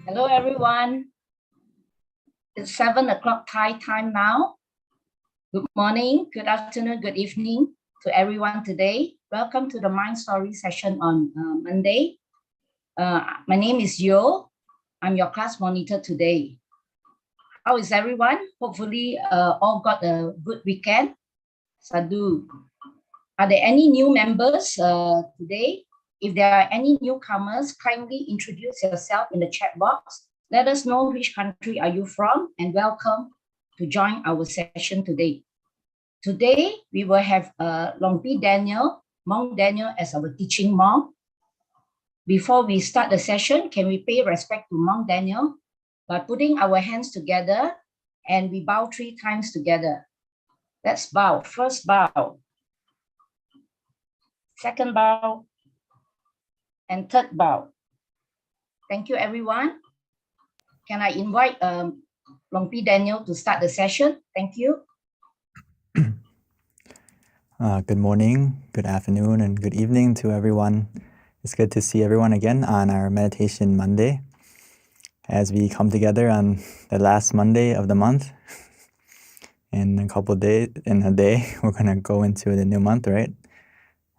Hello, everyone. It's 7 o'clock Thai time now. Good morning, good afternoon, good evening to everyone today. Welcome to the Mind Story session on Monday. My name is Yo. I'm your class monitor today. How is everyone? Hopefully, all got a good weekend. Sadhu. Are there any new members today? If there are any newcomers, kindly introduce yourself in the chat box. Let us know which country are you from and welcome to join our session today. Today, we will have Monk Daniel as our teaching monk. Before we start the session, can we pay respect to Monk Daniel by putting our hands together and we bow 3 times together. Let's bow. First bow. Second bow. And third bow. Thank you, everyone. Can I invite Longpi Daniel to start the session? Thank you. Good morning, good afternoon, and good evening to everyone. It's good to see everyone again on our Meditation Monday. As we come together on the last Monday of the month, in a day, we're going to go into the new month, right?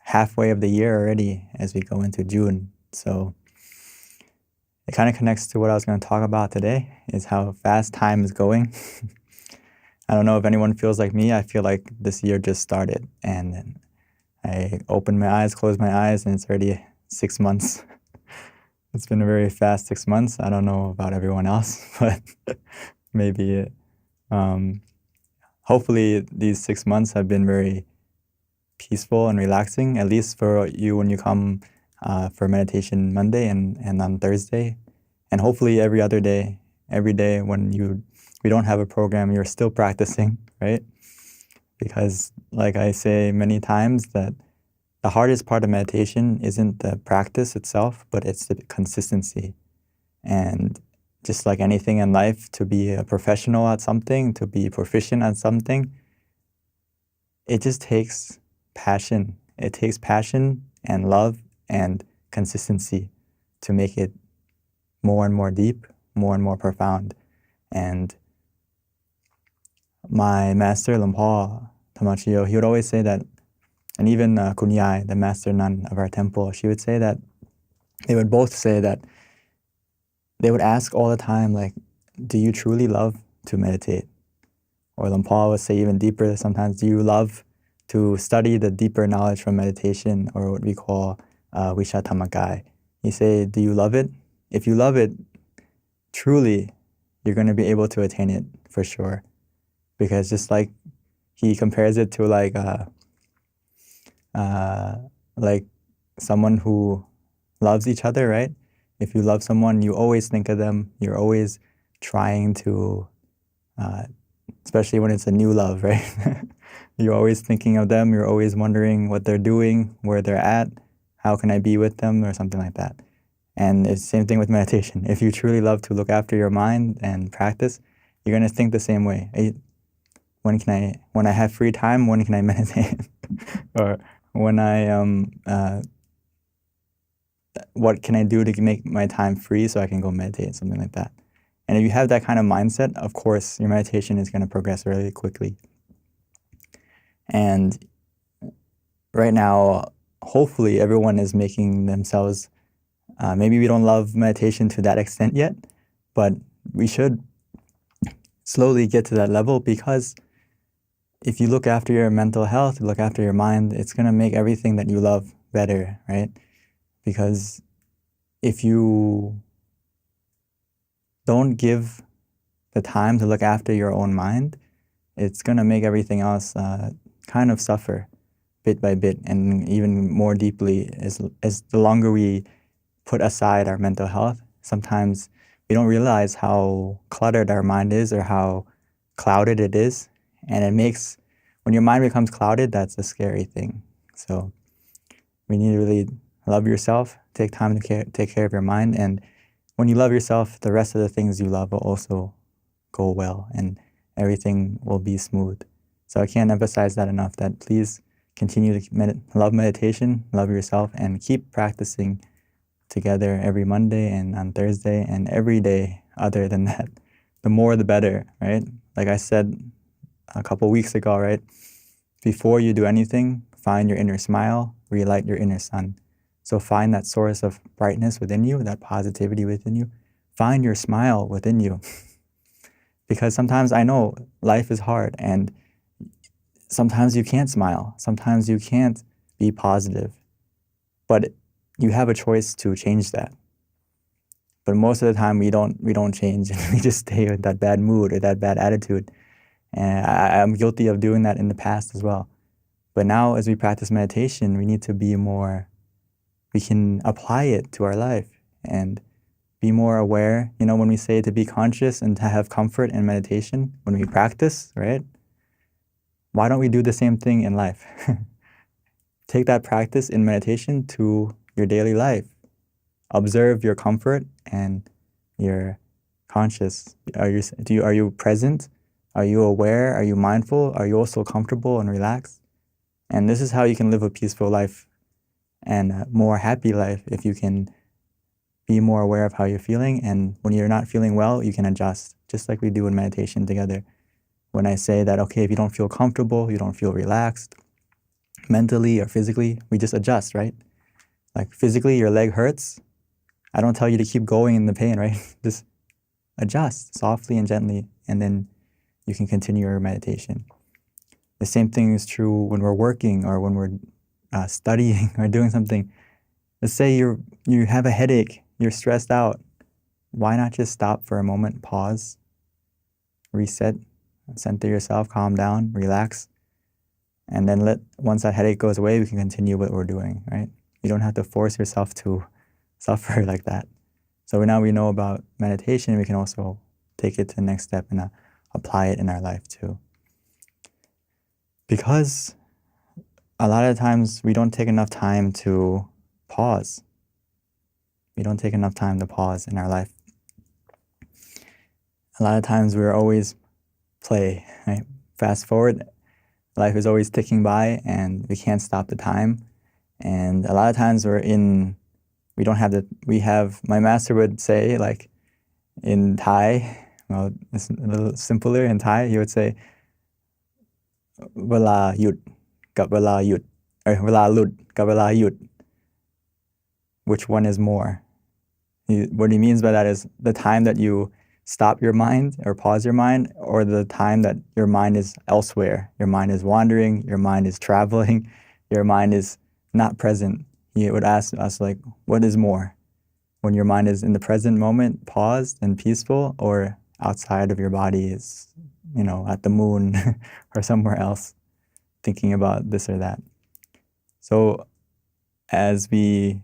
Halfway of the year already as we go into June. So it kind of connects to what I was going to talk about today, is how fast time is going. I don't know if anyone feels like me. I feel like this year just started and I opened my eyes, closed my eyes, and it's already 6 months. It's been a very fast 6 months. I don't know about everyone else, but maybe, hopefully these 6 months have been very peaceful and relaxing, at least for you when you come for Meditation Monday and on Thursday. And hopefully every day when we don't have a program, you're still practicing, right? Because like I say many times, that the hardest part of meditation isn't the practice itself, but it's the consistency. And just like anything in life, to be a professional at something, to be proficient at something, it just takes passion. It takes passion and love and consistency to make it more and more deep, more and more profound. And my master, Lampa Tamachio, he would always say that, and even Kunyai, the master nun of our temple, she would say that, they would both say that they would ask all the time, like, do you truly love to meditate? Or Lampa would say even deeper sometimes, do you love to study the deeper knowledge from meditation, or what we call Vishatamakai? He say, do you love it? If you love it, truly, you're going to be able to attain it for sure. Because just like he compares it to like someone who loves each other, right? If you love someone, you always think of them. You're always trying to, especially when it's a new love, right? You're always thinking of them. You're always wondering what they're doing, where they're at, how can I be with them, or something like that. And it's the same thing with meditation. If you truly love to look after your mind and practice, you're going to think the same way. When I have free time, when can I meditate? Or when what can I do to make my time free so I can go meditate, something like that. And if you have that kind of mindset, of course, your meditation is going to progress really quickly. And right now, hopefully everyone is making themselves, maybe we don't love meditation to that extent yet, but we should slowly get to that level, because if you look after your mental health, look after your mind, it's going to make everything that you love better, right? Because if you don't give the time to look after your own mind, it's going to make everything else kind of suffer bit by bit, and even more deeply as the longer we put aside our mental health. Sometimes we don't realize how cluttered our mind is, or how clouded it is. And it makes, when your mind becomes clouded, that's a scary thing. So we need to really love yourself, take time to take care of your mind. And when you love yourself, the rest of the things you love will also go well, and everything will be smooth. So I can't emphasize that enough, that please continue to love meditation, love yourself, and keep practicing together every Monday and on Thursday and every day other than that. The more the better, right? Like I said a couple weeks ago, right? Before you do anything, find your inner smile, relight your inner sun. So find that source of brightness within you, that positivity within you. Find your smile within you. Because sometimes I know life is hard and sometimes you can't smile. Sometimes you can't be positive. But you have a choice to change that. But most of the time we don't change and we just stay with that bad mood or that bad attitude. And I'm guilty of doing that in the past as well. But now as we practice meditation, we need to be more, we can apply it to our life and be more aware. You know, when we say to be conscious and to have comfort in meditation, when we practice, right? Why don't we do the same thing in life? Take that practice in meditation to your daily life. Observe your comfort and your conscious. Are you present? Are you aware? Are you mindful? Are you also comfortable and relaxed? And this is how you can live a peaceful life and a more happy life, if you can be more aware of how you're feeling. And when you're not feeling well, you can adjust, just like we do in meditation together. When I say that, okay, if you don't feel comfortable, you don't feel relaxed, mentally or physically, we just adjust, right? Like physically, your leg hurts. I don't tell you to keep going in the pain, right? Just adjust softly and gently, and then you can continue your meditation. The same thing is true when we're working or when we're studying or doing something. Let's say you have a headache, you're stressed out. Why not just stop for a moment, pause, reset, center yourself, calm down, relax, and then once that headache goes away, we can continue what we're doing, right? You don't have to force yourself to suffer like that. So now we know about meditation, we can also take it to the next step and apply it in our life too. Because a lot of times we don't take enough time to pause. We don't take enough time to pause in our life. A lot of times we're always play, right? Fast forward, life is always ticking by and we can't stop the time. And a lot of times my master would say, like in Thai, well, it's a little simpler in Thai, he would say, Vala yut,กับเวลาหยุด, or เวลาหลุด กับเวลาหยุด. Which one is more? What he means by that is the time that you stop your mind or pause your mind, or the time that your mind is elsewhere. Your mind is wandering, your mind is traveling, your mind is not present. He would ask us, like, what is more? When your mind is in the present moment, paused and peaceful, or outside of your body is, at the moon or somewhere else, thinking about this or that. So as we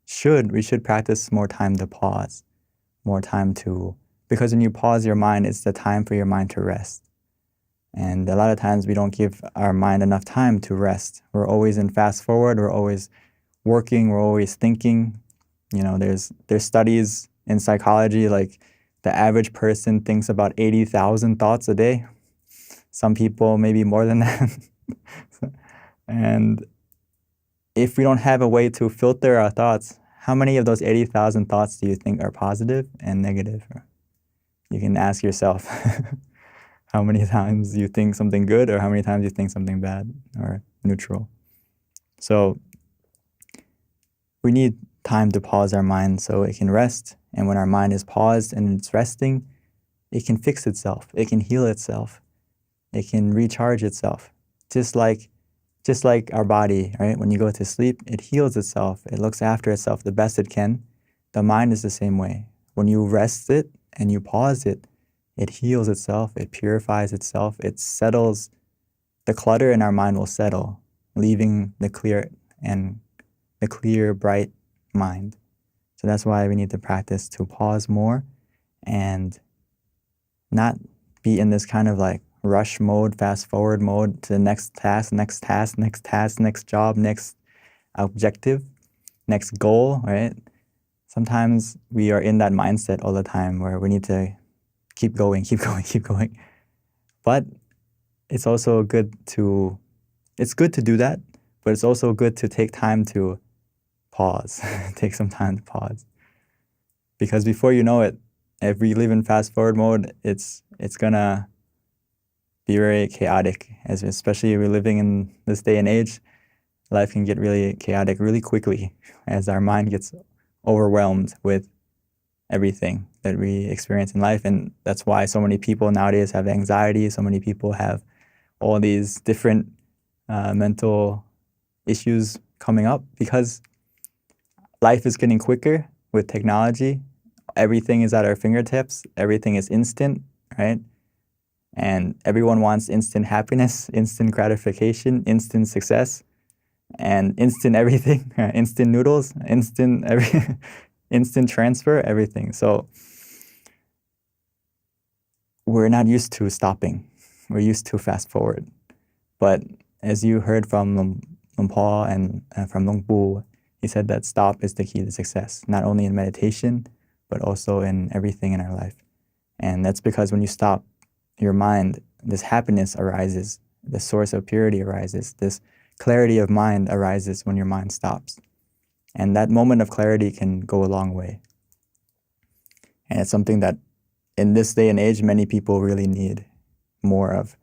should practice more time to pause, because when you pause your mind, it's the time for your mind to rest. And a lot of times we don't give our mind enough time to rest. We're always in fast forward, we're always working, we're always thinking. There's studies in psychology, like the average person thinks about 80,000 thoughts a day. Some people maybe more than that. And if we don't have a way to filter our thoughts, how many of those 80,000 thoughts do you think are positive and negative? You can ask yourself how many times you think something good or how many times you think something bad or neutral. So we need time to pause our mind so it can rest. And when our mind is paused and it's resting, it can fix itself. It can heal itself. It can recharge itself. Just like our body, right? When you go to sleep, it heals itself. It looks after itself the best it can. The mind is the same way. When you rest it and you pause it, it heals itself. It purifies itself. It settles. The clutter in our mind will settle, leaving the clear, bright mind. So that's why we need to practice to pause more and not be in this kind of like rush mode, fast forward mode to the next task, next job, next objective, next goal, right? Sometimes we are in that mindset all the time where we need to keep going. But it's also good to do that, but it's also good to take time to pause. Take some time to pause. Because before you know it, if we live in fast forward mode, it's gonna be very chaotic, especially if we're living in this day and age. Life can get really chaotic really quickly as our mind gets overwhelmed with everything that we experience in life. And that's why so many people nowadays have anxiety. So many people have all these different mental issues coming up because life is getting quicker with technology. Everything is at our fingertips. Everything is instant, right? And everyone wants instant happiness, instant gratification, instant success, and instant everything, instant noodles, instant transfer, everything. So we're not used to stopping. We're used to fast forward. But as you heard from Lung Paul and from Lung Bu, he said that stop is the key to success, not only in meditation, but also in everything in our life. And that's because when you stop your mind, this happiness arises, the source of purity arises, this clarity of mind arises when your mind stops. And that moment of clarity can go a long way. And it's something that in this day and age, many people really need more of.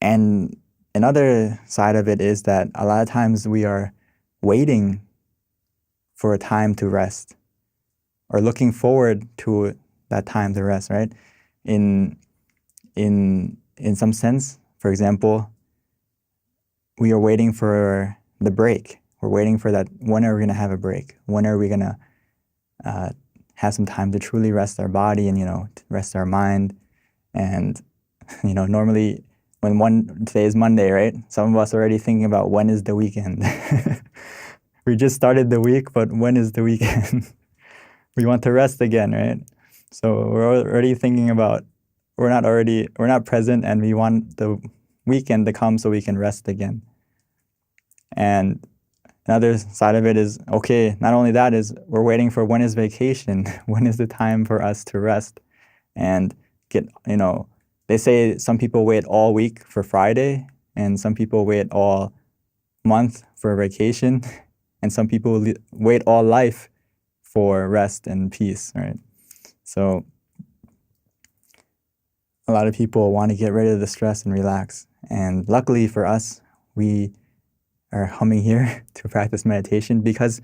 And another side of it is that a lot of times we are waiting for a time to rest or looking forward to that time to rest, right? In some sense, for example, we are waiting for the break. We're waiting for that. When are we going to have a break? When are we going to have some time to truly rest our body and, rest our mind? And, normally today is Monday, right? Some of us are already thinking about when is the weekend. We just started the week, but when is the weekend? We want to rest again, right? So we're already thinking about, we're not present, and we want the weekend to come so we can rest again. And another side of it is, okay, not only that is we're waiting for when is vacation, when is the time for us to rest and get, they say some people wait all week for Friday and some people wait all month for vacation and some people wait all life for rest and peace, right? So a lot of people want to get rid of the stress and relax. And luckily for us, we are coming here to practice meditation because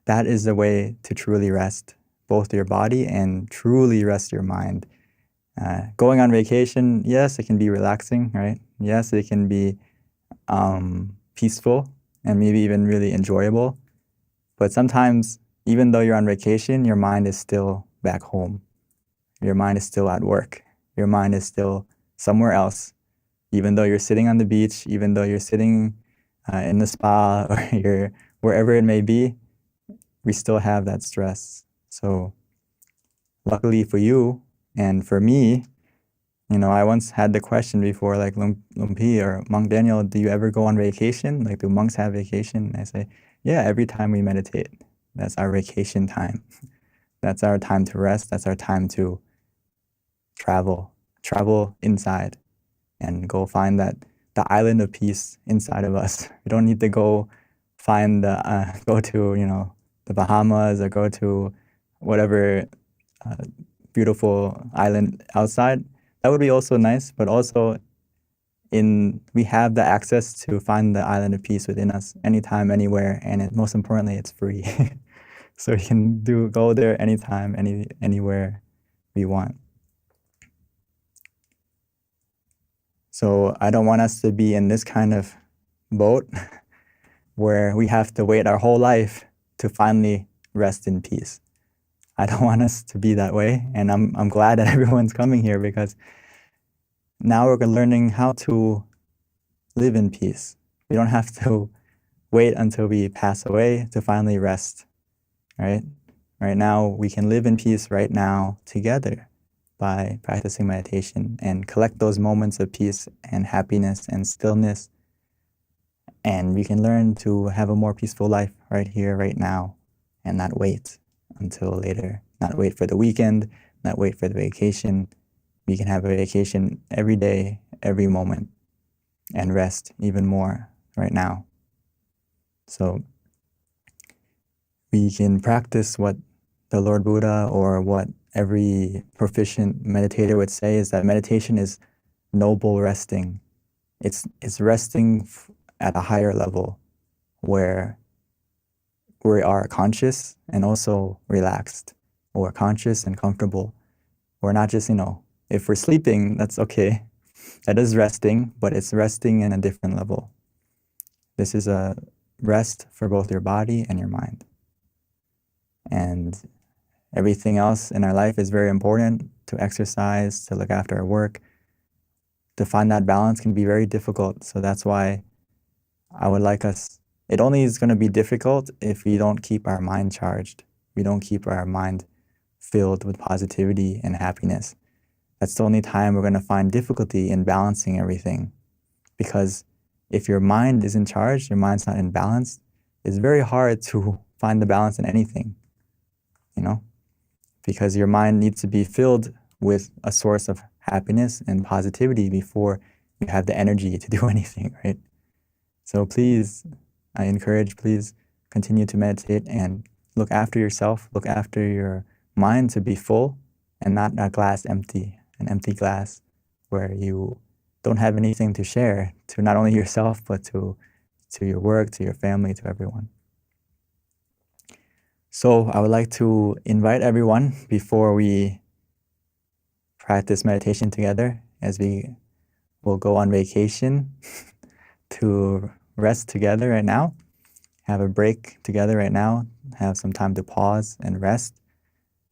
that is the way to truly rest both your body and truly rest your mind. Going on vacation, yes, it can be relaxing, right? Yes, it can be peaceful and maybe even really enjoyable. But sometimes, even though you're on vacation, your mind is still back home. Your mind is still at work. Your mind is still somewhere else. Even though you're sitting on the beach, even though you're sitting in the spa or you're wherever it may be, we still have that stress. So luckily for you and for me, I once had the question before, like Lung Pi or Monk Daniel, do you ever go on vacation? Like, do monks have vacation? And I say, yeah, every time we meditate, that's our vacation time. That's our time to rest. That's our time to travel inside and go find the island of peace inside of us. We don't need to go find go to, the Bahamas or go to whatever beautiful island outside. That would be also nice, but also we have the access to find the island of peace within us anytime, anywhere, and most importantly, it's free. So we can go there anytime, anywhere we want. So I don't want us to be in this kind of boat where we have to wait our whole life to finally rest in peace. I don't want us to be that way, and I'm glad that everyone's coming here because now we're learning how to live in peace. We don't have to wait until we pass away to finally rest, right? Right now, we can live in peace right now together by practicing meditation and collect those moments of peace and happiness and stillness. And we can learn to have a more peaceful life right here, right now, and not wait until later, not wait for the weekend, not wait for the vacation. We can have a vacation every day, every moment, and rest even more right now. So we can practice what the Lord Buddha or what every proficient meditator would say is that meditation is noble resting. It's resting at a higher level where we are conscious and also relaxed, or conscious and comfortable. We're not just, if we're sleeping, that's okay. That is resting, but it's resting in a different level. This is a rest for both your body and your mind. And everything else in our life is very important. To exercise, to look after our work, to find that balance can be very difficult. So that's why I would like us, it only is going to be difficult if we don't keep our mind charged. We don't keep our mind filled with positivity and happiness. That's the only time we're going to find difficulty in balancing everything. Because if your mind isn't charged, your mind's not in balance, it's very hard to find the balance in anything, because your mind needs to be filled with a source of happiness and positivity before you have the energy to do anything, right? So please, I encourage, please continue to meditate and look after yourself, look after your mind to be full and not a glass empty, an empty glass where you don't have anything to share to not only yourself, but to your work, to your family, to everyone. So I would like to invite everyone before we practice meditation together, as we will go on vacation, to rest together right now, have a break together right now, have some time to pause and rest.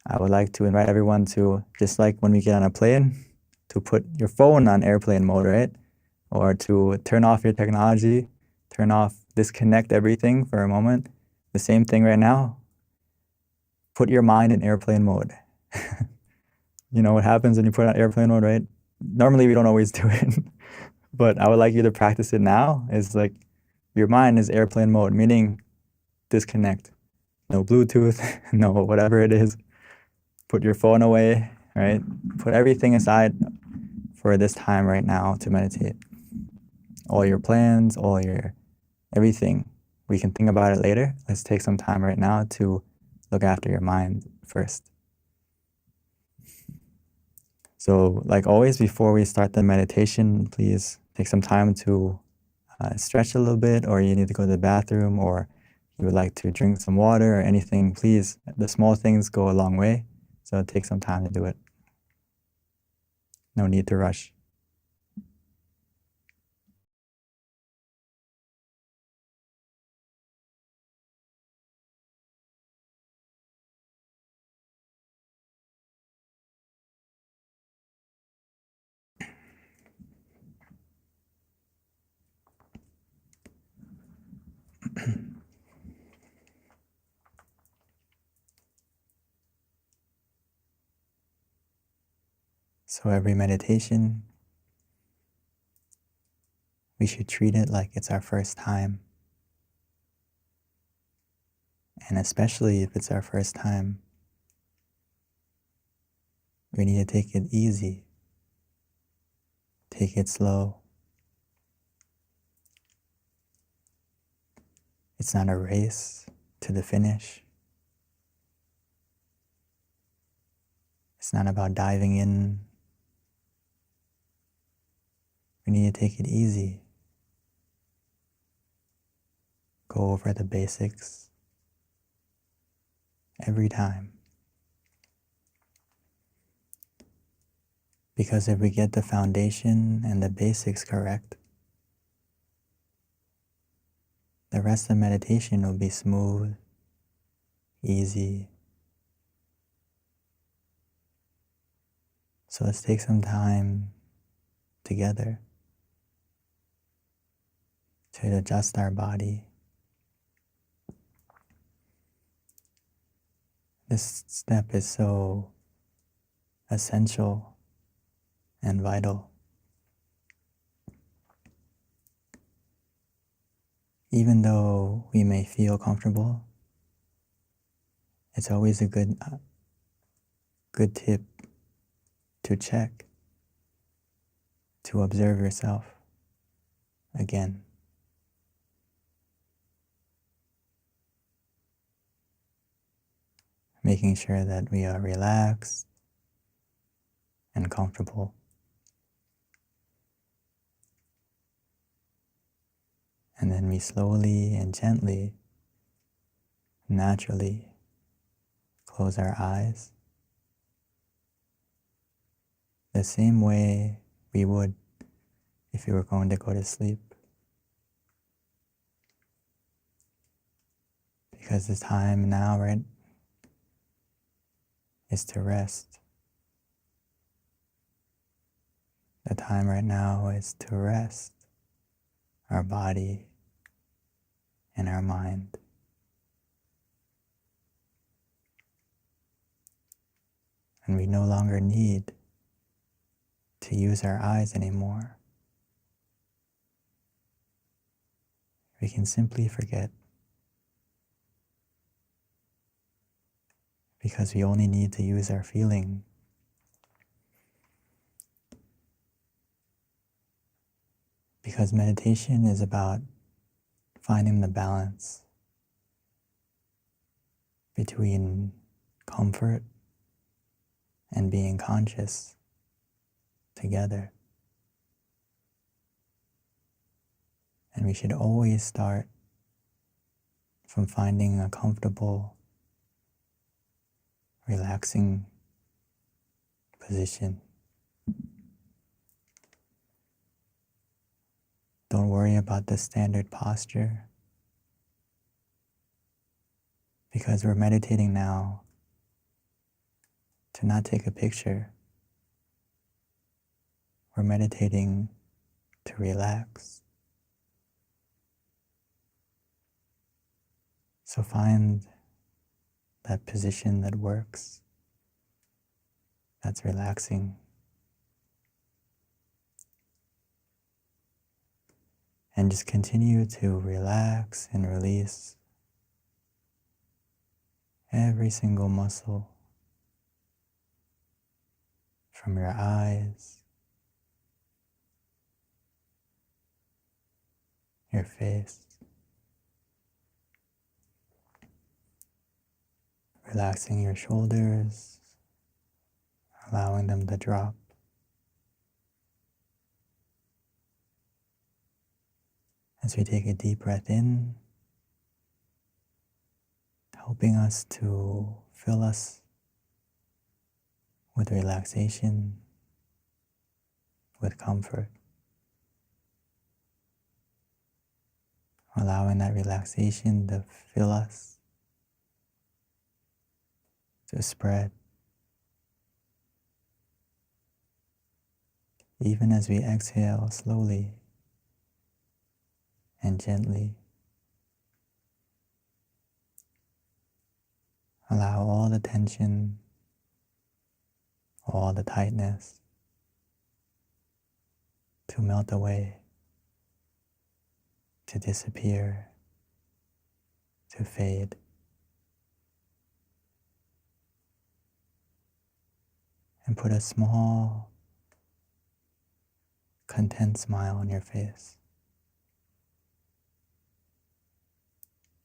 I would like to invite everyone to, just like when we get on a plane, to put your phone on airplane mode, right? Or to turn off your technology, disconnect everything for a moment. The same thing right now. Put your mind in airplane mode. You know what happens when you put on airplane mode, right? Normally we don't always do it, but I would like you to practice it now. It's like your mind is airplane mode, meaning disconnect. No Bluetooth, no whatever it is. Put your phone away, right? Put everything aside for this time right now to meditate. All your plans, everything. We can think about it later. Let's take some time right now to look after your mind first. So like always, before we start the meditation, please take some time to stretch a little bit, or you need to go to the bathroom, or you would like to drink some water or anything. Please, the small things go a long way. So take some time to do it. No need to rush. So every meditation, we should treat it like it's our first time. And especially if it's our first time, we need to take it easy. Take it slow. It's not a race to the finish. It's not about diving in. We need to take it easy. Go over the basics every time. Because if we get the foundation and the basics correct, the rest of meditation will be smooth, easy. So let's take some time together to adjust our body. This step is so essential and vital. Even though we may feel comfortable, it's always a good tip to check, to observe yourself again. making sure that we are relaxed and comfortable. And then we slowly and gently, naturally close our eyes the same way we would if we were going to go to sleep. Because the time now, right, is to rest. The time right now is to rest our body and our mind. And we no longer need to use our eyes anymore. We can simply forget, because we only need to use our feeling. Because meditation is about finding the balance between comfort and being conscious together. And we should always start from finding a comfortable, relaxing position. Don't worry about the standard posture, because we're meditating now to not take a picture. We're meditating to relax. So find that position that works, that's relaxing. And just continue to relax and release every single muscle from your eyes, your face. Relaxing your shoulders, allowing them to drop. As we take a deep breath in, helping us to fill us with relaxation, with comfort. Allowing that relaxation to fill us, to spread. Even as we exhale slowly and gently, allow all the tension, all the tightness to melt away, to disappear, to fade. And put a small, content smile on your face,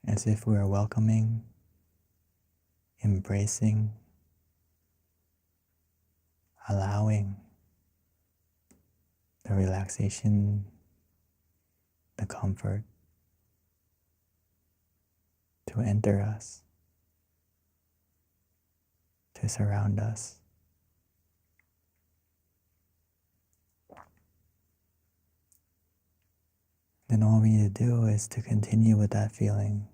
as if we are welcoming, embracing, allowing the relaxation, the comfort to enter us, to surround us. Then all we need to do is to continue with that feeling.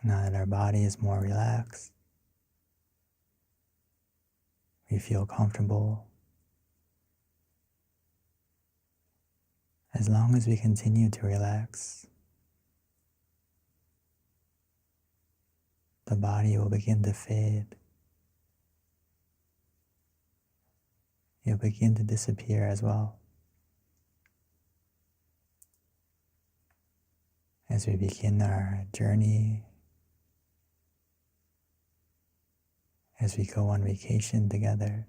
Now that our body is more relaxed, we feel comfortable. As long as we continue to relax, the body will begin to fade. It'll begin to disappear as well. As we begin our journey, as we go on vacation together,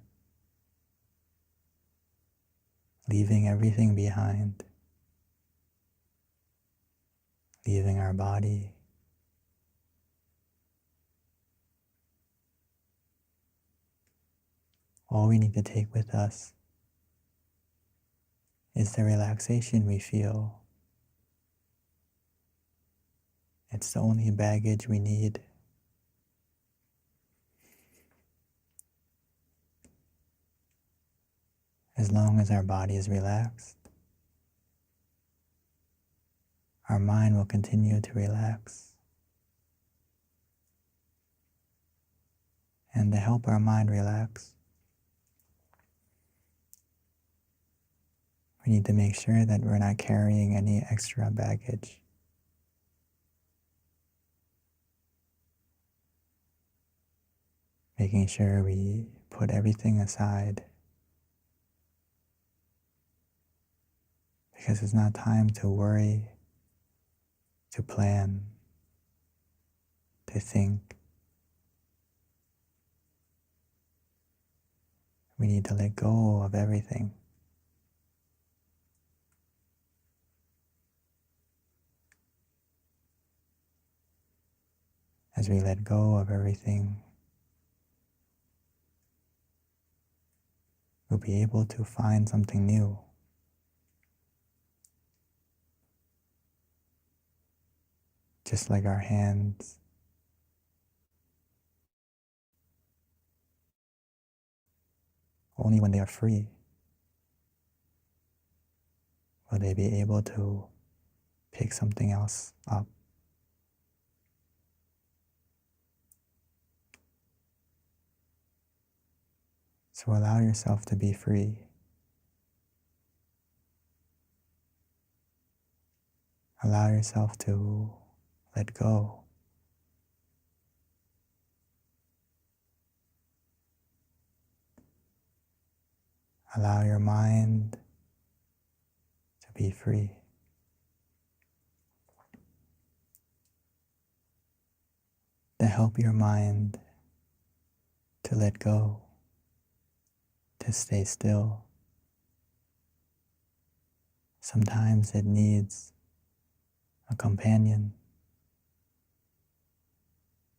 leaving everything behind, leaving our body, All we need to take with us is the relaxation we feel. It's the only baggage we need. As long as our body is relaxed, our mind will continue to relax. And to help our mind relax, we need to make sure that we're not carrying any extra baggage. Making sure we put everything aside, because it's not time to worry, to plan, to think. We need to let go of everything. As we let go of everything, we'll be able to find something new. Just like our hands only when they are free will they be able to pick something else up. So allow yourself to be free. Allow yourself to let go. Allow your mind to be free. To help your mind to let go, to stay still. Sometimes it needs a companion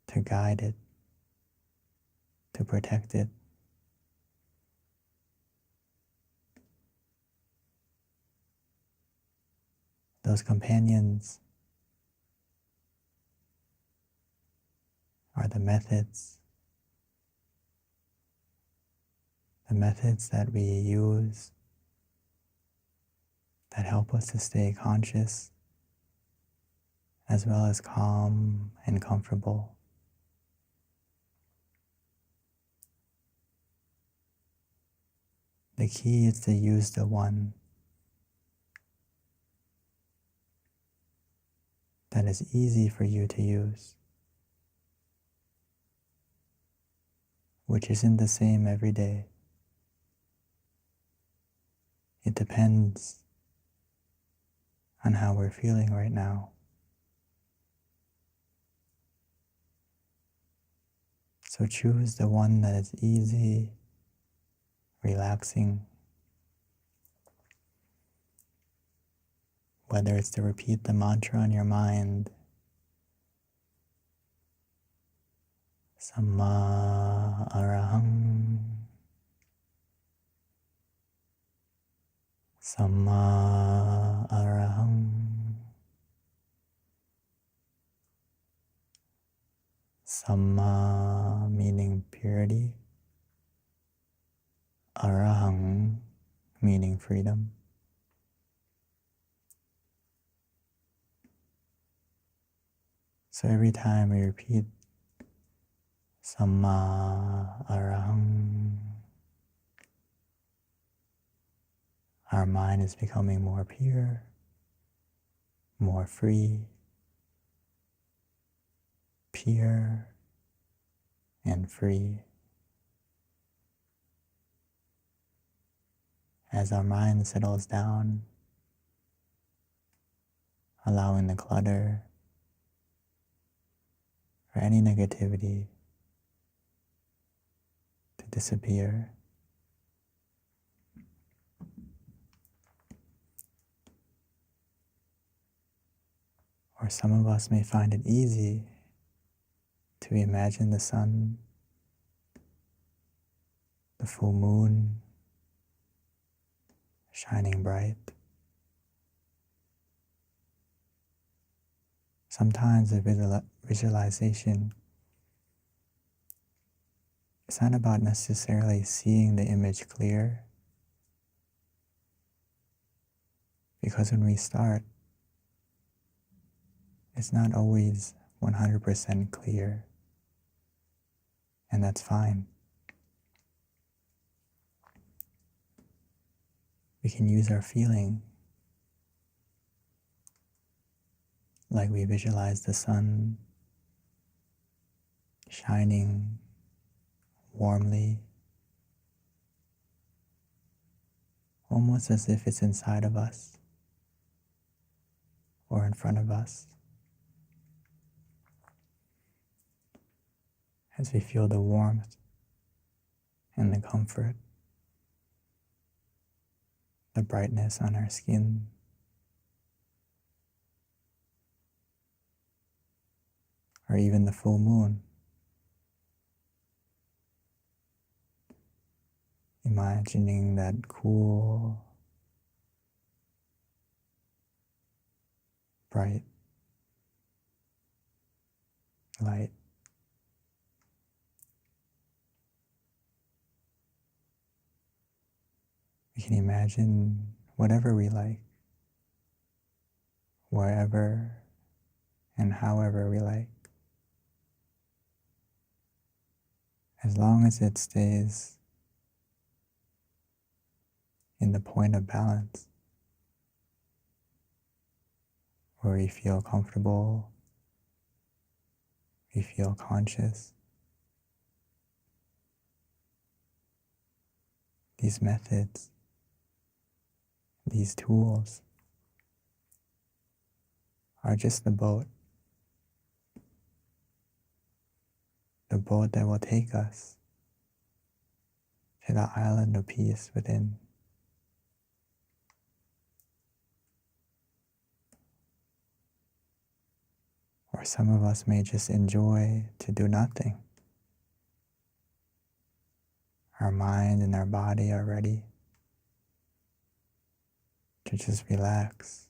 to guide it, to protect it. Those companions are the methods that we use that help us to stay conscious as well as calm and comfortable. The key is to use the one that is easy for you to use, which isn't the same every day. It depends on how we're feeling right now. So choose the one that is easy, relaxing, whether it's to repeat the mantra in your mind, Samma Arahang, Samma Arahang, Samma meaning purity, Arahang meaning freedom. So every time we repeat Samma Arahang, our mind is becoming more pure, more free, pure and free. As our mind settles down, allowing the clutter or any negativity to disappear. Or some of us may find it easy to imagine the sun, the full moon shining bright. Sometimes the visualization is not about necessarily seeing the image clear, because when we start, it's not always 100% clear, and that's fine. We can use our feeling, like we visualize the sun shining warmly, almost as if it's inside of us or in front of us. As we feel the warmth and the comfort, the brightness on our skin, or even the full moon. Imagining that cool, bright light. We can imagine whatever we like, wherever and however we like, as long as it stays in the point of balance, where we feel comfortable, we feel conscious. These methods, these tools are just the boat that will take us to the island of peace within. Or some of us may just enjoy to do nothing. Our mind and our body are ready to just relax,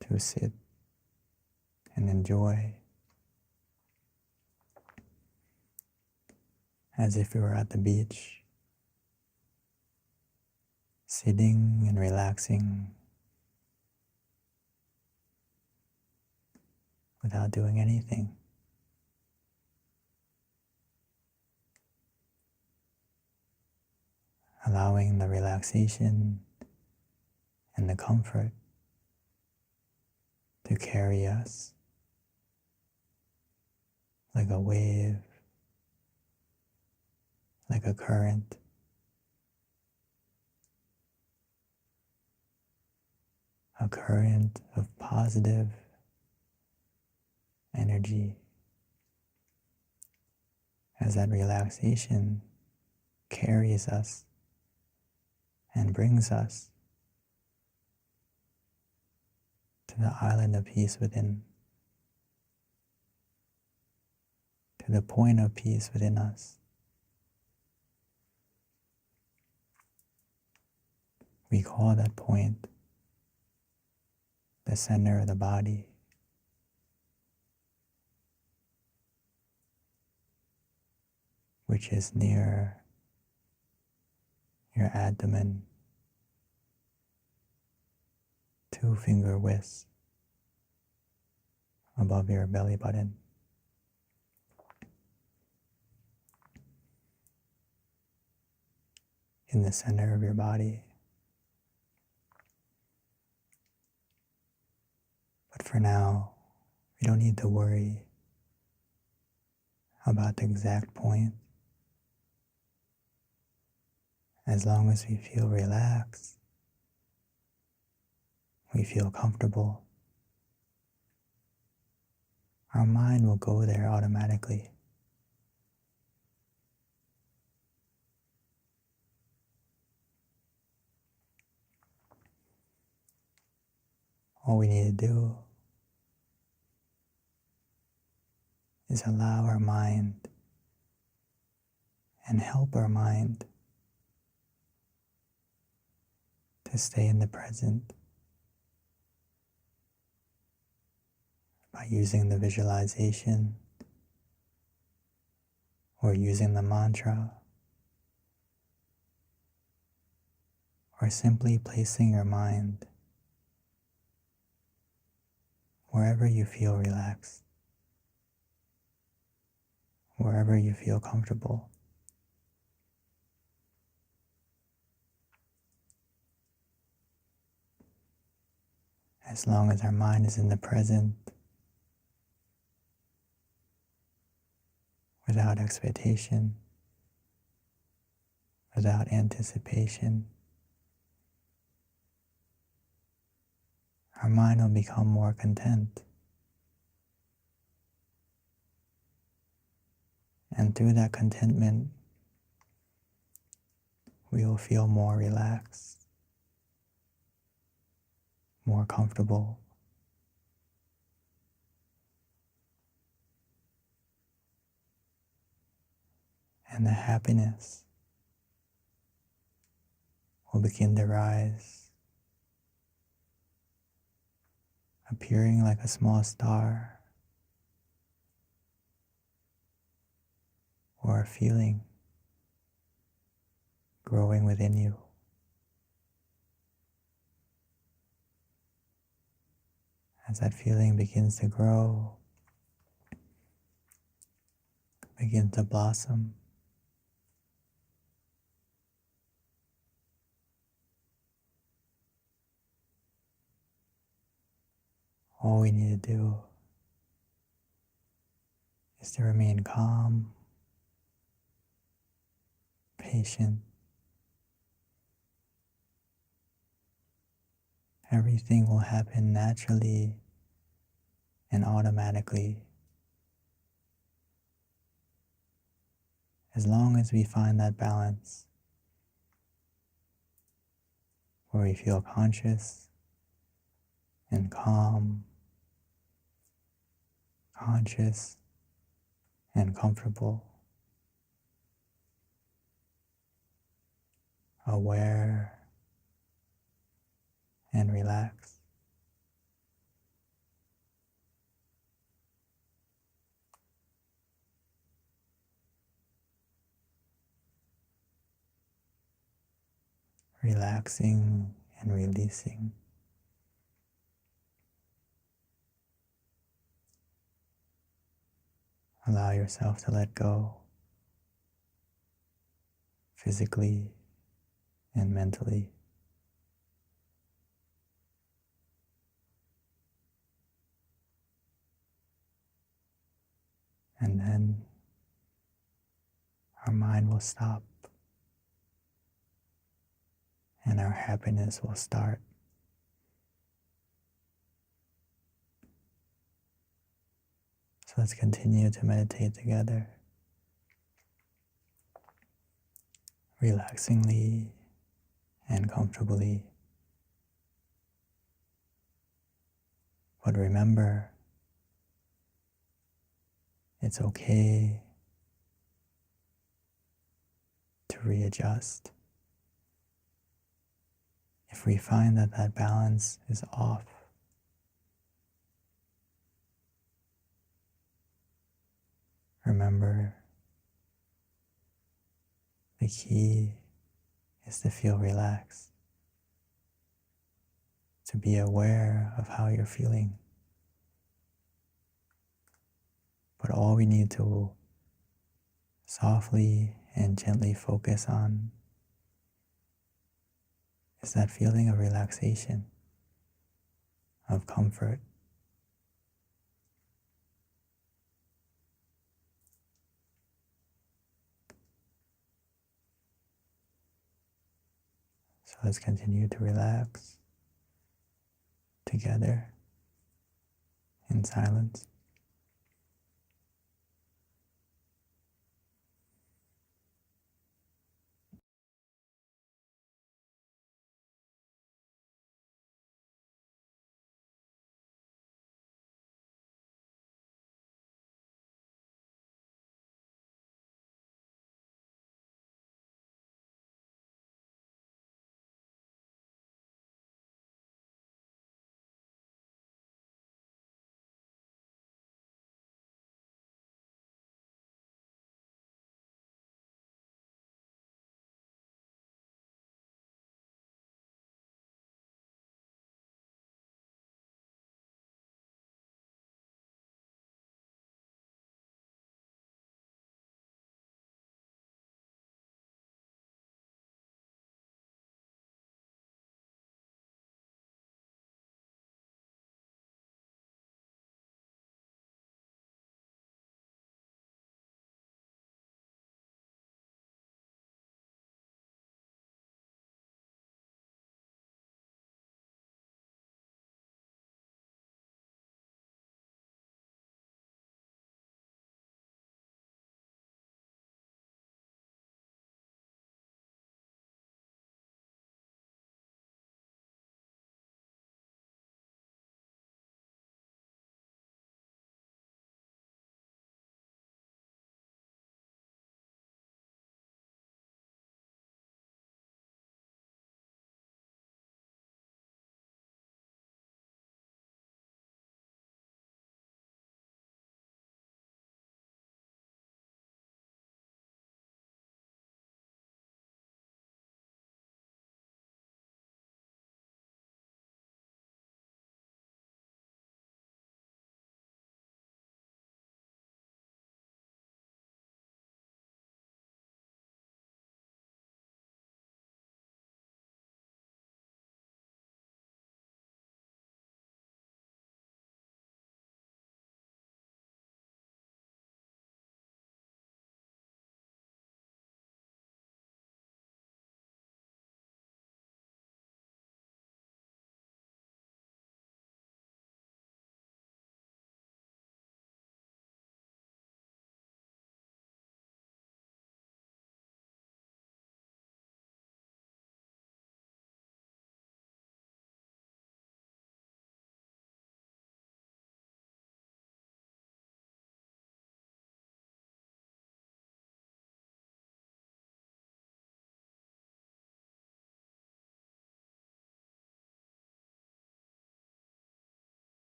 to sit and enjoy, as if we were at the beach, sitting and relaxing without doing anything. Allowing the relaxation and the comfort to carry us like a wave, like a current, of positive energy, as that relaxation carries us and brings us to the island of peace within, to the point of peace within us. We call that point the center of the body. Which is near your abdomen, 2 finger widths above your belly button. In the center of your body. But for now, we don't need to worry about the exact point. As long as we feel relaxed, we feel comfortable, our mind will go there automatically. All we need to do is allow our mind and help our mind to stay in the present by using the visualization or using the mantra, or simply placing your mind wherever you feel relaxed, wherever you feel comfortable. As long as our mind is in the present, without expectation, without anticipation, our mind will become more content. And through that contentment, we will feel more relaxed, more comfortable, and the happiness will begin to rise, appearing like a small star or a feeling growing within you. As that feeling begins to grow, begins to blossom, all we need to do is to remain calm, patient. Everything will happen naturally and automatically as long as we find that balance where we feel conscious and calm, conscious and comfortable, aware and relaxed. Relaxing and releasing. Allow yourself to let go physically and mentally. And then our mind will stop and our happiness will start. So let's continue to meditate together, relaxingly and comfortably. But remember, it's okay to readjust. If we find that that balance is off, remember, the key is to feel relaxed, to be aware of how you're feeling. But all we need to softly and gently focus on is that feeling of relaxation, of comfort. So let's continue to relax together in silence.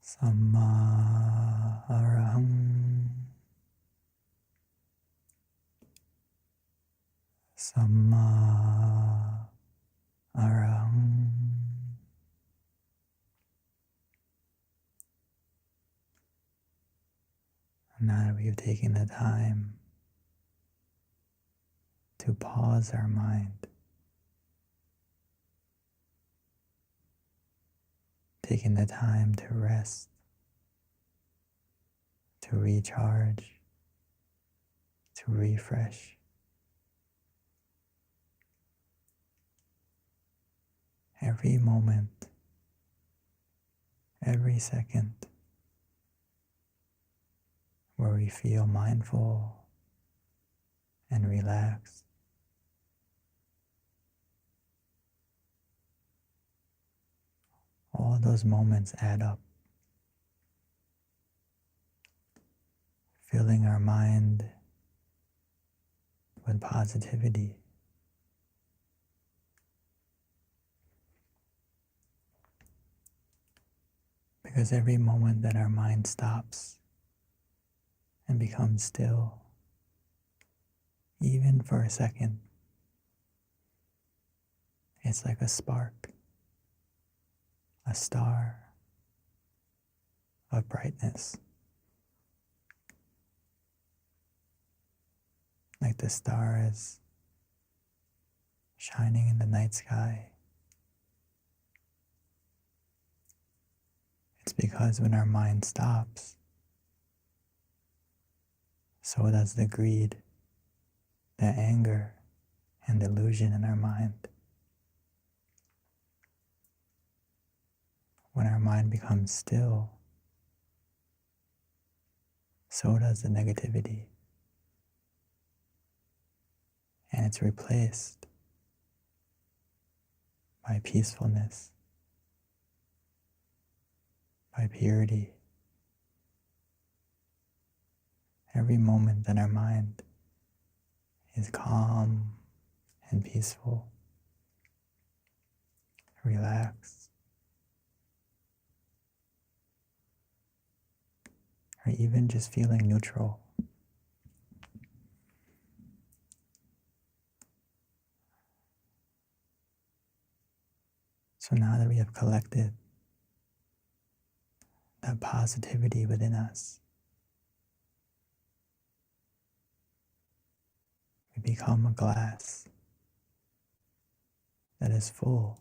Samma Araham. Samma Araham. Now that we've taken the time to pause our mind, taking the time to rest, to recharge, to refresh. Every moment, every second, where we feel mindful and relaxed, all those moments add up, filling our mind with positivity. Because every moment that our mind stops and becomes still, even for a second, it's like a spark, a star of brightness. Like the stars shining in the night sky. It's because when our mind stops, so does the greed, the anger, and delusion in our mind. When our mind becomes still, so does the negativity. And it's replaced by peacefulness, by purity. Every moment that our mind is calm and peaceful, relaxed, or even just feeling neutral. So now that we have collected that positivity within us, we become a glass that is full,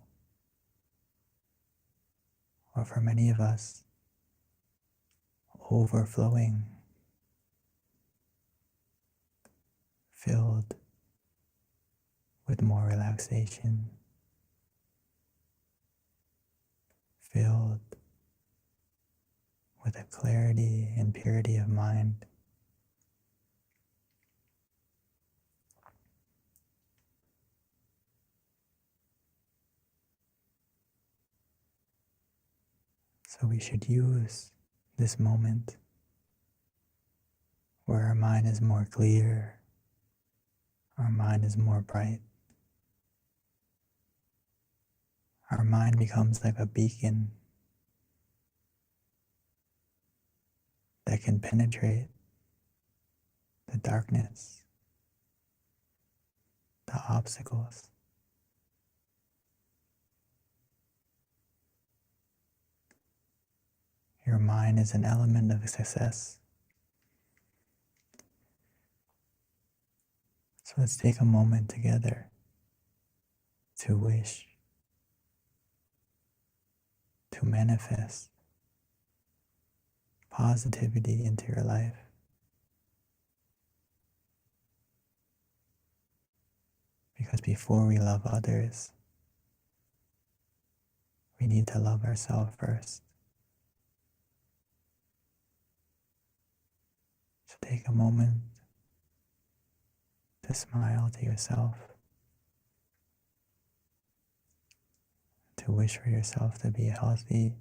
or for many of us, overflowing, filled with more relaxation, filled with a clarity and purity of mind. So we should use this moment where our mind is more clear, our mind is more bright. Our mind becomes like a beacon that can penetrate the darkness, the obstacles. Your mind is an element of success. So let's take a moment together to wish, to manifest positivity into your life. Because before we love others, we need to love ourselves first. So take a moment to smile to yourself, to wish for yourself to be healthy,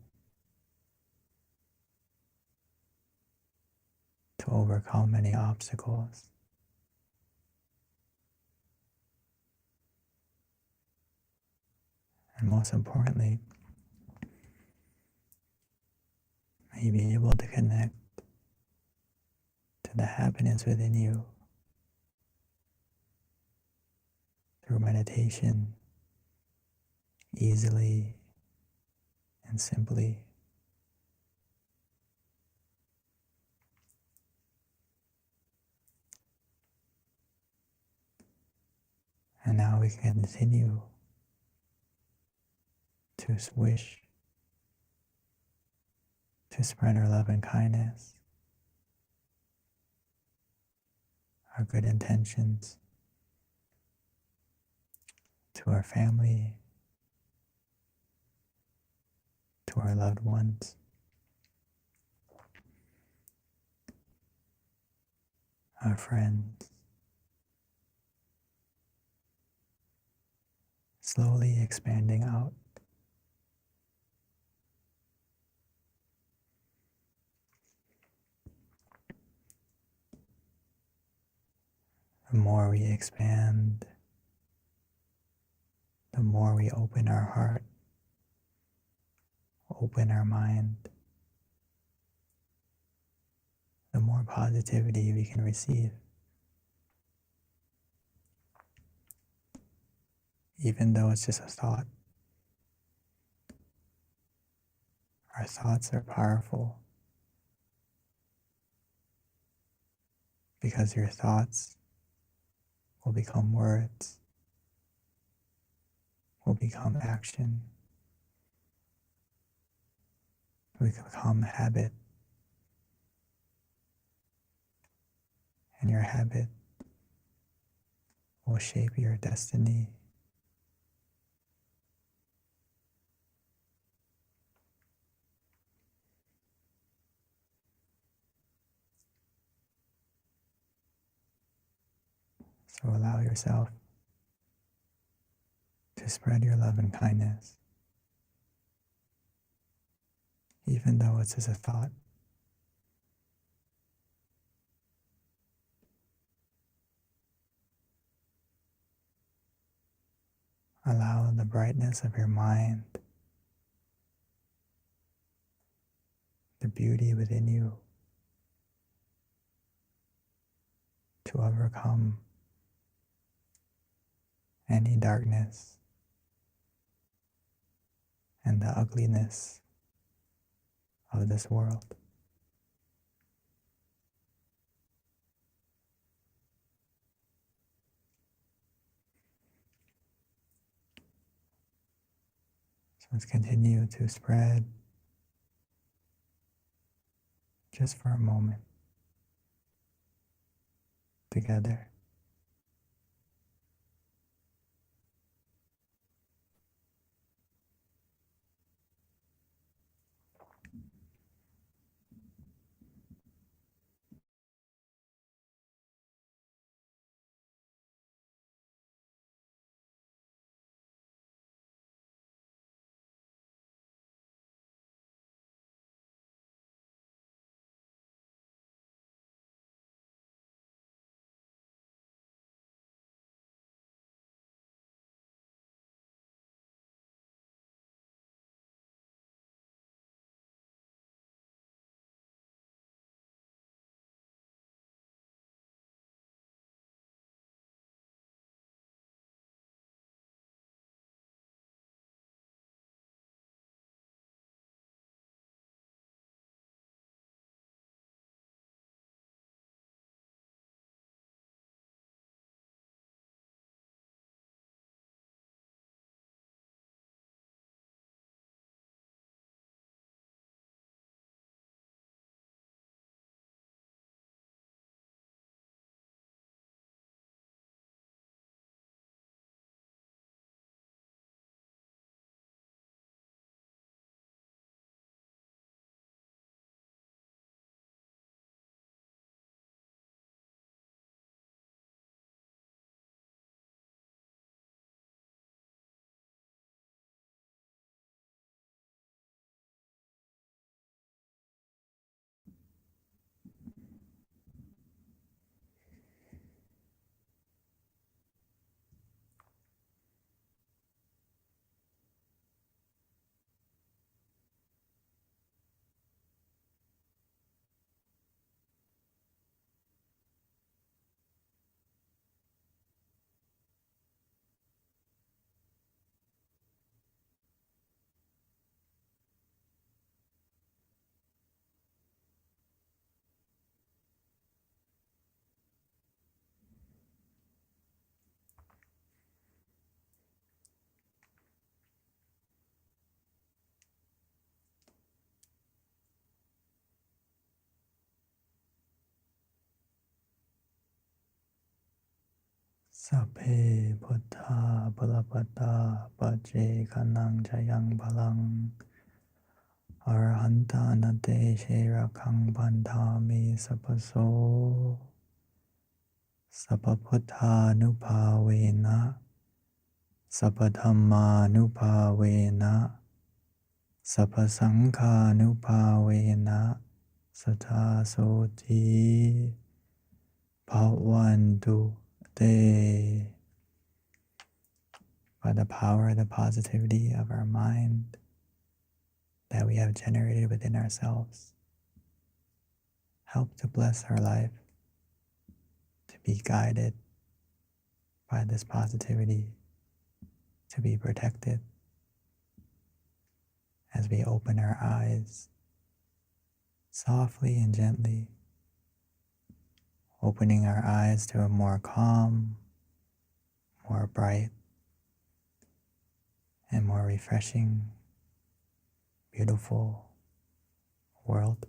to overcome any obstacles. And most importantly, may may be able to connect to the happiness within you through meditation easily and simply. And now we can continue to wish to spread our love and kindness, our good intentions to our family, to our loved ones, our friends, slowly expanding out. The more we expand, the more we open our heart, open our mind, the more positivity we can receive. Even though it's just a thought, our thoughts are powerful because your thoughts will become words, will become action, will become habit, and your habit will shape your destiny. So allow yourself to spread your love and kindness, even though it's just a thought. Allow the brightness of your mind, the beauty within you, to overcome any darkness and the ugliness of this world. So let's continue to spread just for a moment together. Sape Buddha Balapata Baje Kanang Jayang Balang Arhanta Nade Shera Kang Bandhami Sapaso Sapaputta Nupavena Sapadhamma Nupavena Sapasangha Nupavena Sata Soti Bhavantu Te. By the power, the positivity of our mind that we have generated within ourselves, help to bless our life, to be guided by this positivity, to be protected as we open our eyes softly and gently, opening our eyes to a more calm, more bright, and more refreshing, beautiful world.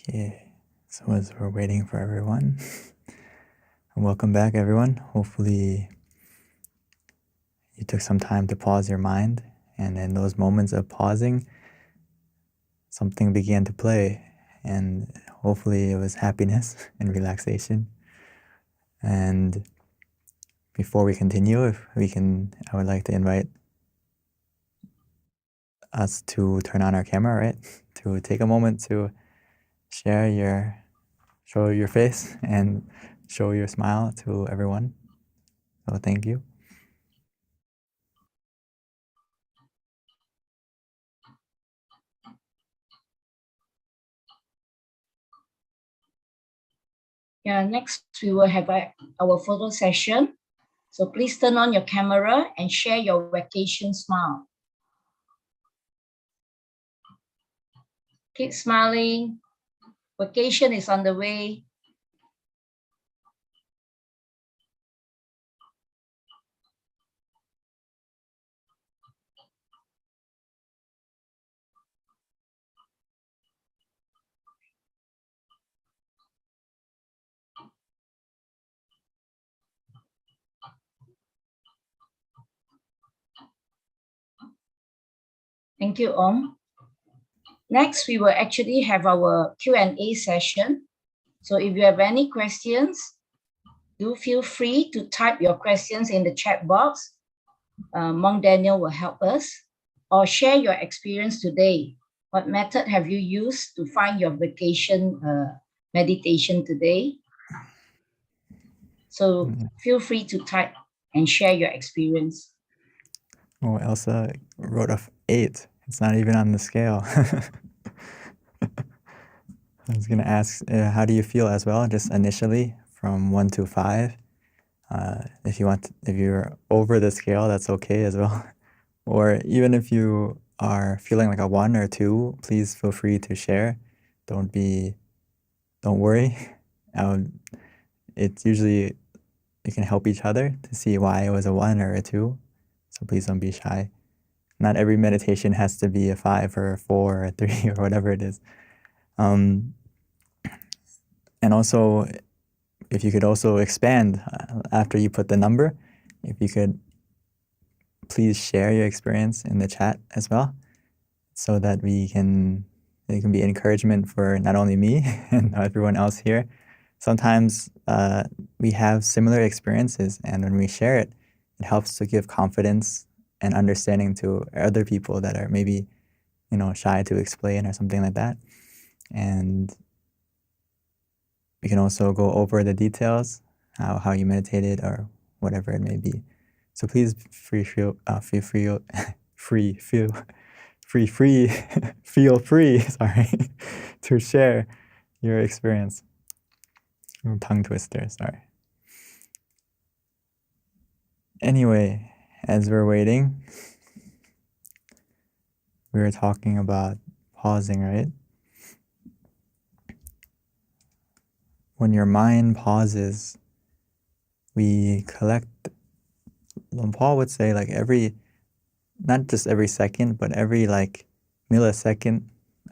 Okay, so as we're waiting for everyone, welcome back everyone. Hopefully you took some time to pause your mind, and in those moments of pausing, something began to play, and hopefully it was happiness and relaxation. And before we continue, if we can, I would like to invite us to turn on our camera, right? To take a moment to show your face and show your smile to everyone. So thank you. Yeah, next we will have our photo session. So please turn on your camera and share your vacation smile. Keep smiling. Vacation is on the way. Thank you, Om. Next, we will actually have our Q&A session. So if you have any questions, do feel free to type your questions in the chat box. Monk Daniel will help us. Or share your experience today. What method have you used to find your vacation meditation today? So feel free to type and share your experience. Oh, Elsa wrote a 8. It's not even on the scale. I was going to ask, how do you feel as well, just initially from 1 to 5? If you're over the scale, that's okay as well. Or even if you are feeling like a 1 or 2, please feel free to share. Don't worry. It's usually, you can help each other to see why it was a 1 or a 2. So please don't be shy. Not every meditation has to be a 5 or a 4 or a 3 or whatever it is. And also, if you could also expand after you put the number, if you could please share your experience in the chat as well, so that it can be encouragement for not only me and everyone else here. Sometimes we have similar experiences, and when we share it, it helps to give confidence and understanding to other people that are maybe, shy to explain or something like that. And we can also go over the details, how you meditated or whatever it may be. So please feel free to share your experience. Tongue twister, sorry. Anyway, as we're waiting, we were talking about pausing, right? When your mind pauses, we collect, Paul would say, like not just every second, but every like millisecond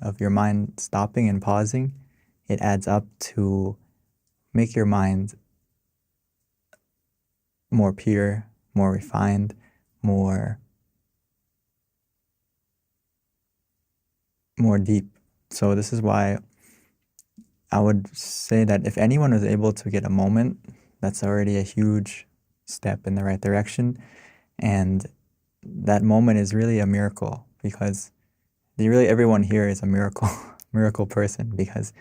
of your mind stopping and pausing, it adds up to make your mind more pure, more refined, more deep. So this is why I would say that if anyone is able to get a moment, that's already a huge step in the right direction. And that moment is really a miracle, because really everyone here is a miracle person, because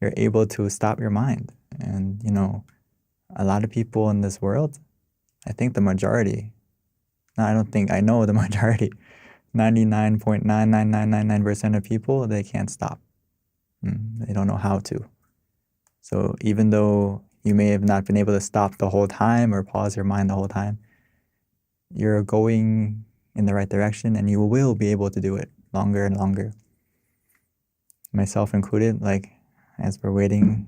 you're able to stop your mind. And, a lot of people in this world, I think the majority, no, I don't think, I know the majority, 99.99999% of people, they can't stop. They don't know how to. So even though you may have not been able to stop the whole time or pause your mind the whole time, you're going in the right direction, and you will be able to do it longer and longer. Myself included, like, as we're waiting,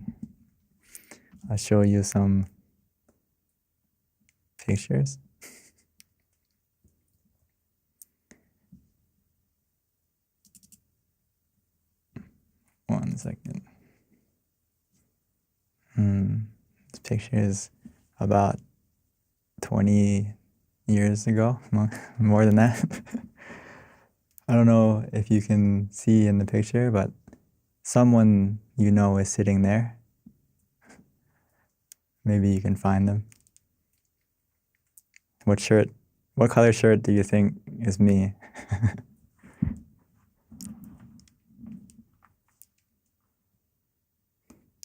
I'll show you some pictures. One second. This picture is about 20 years ago, more than that. I don't know if you can see in the picture, but someone is sitting there. Maybe you can find them. What color shirt do you think is me?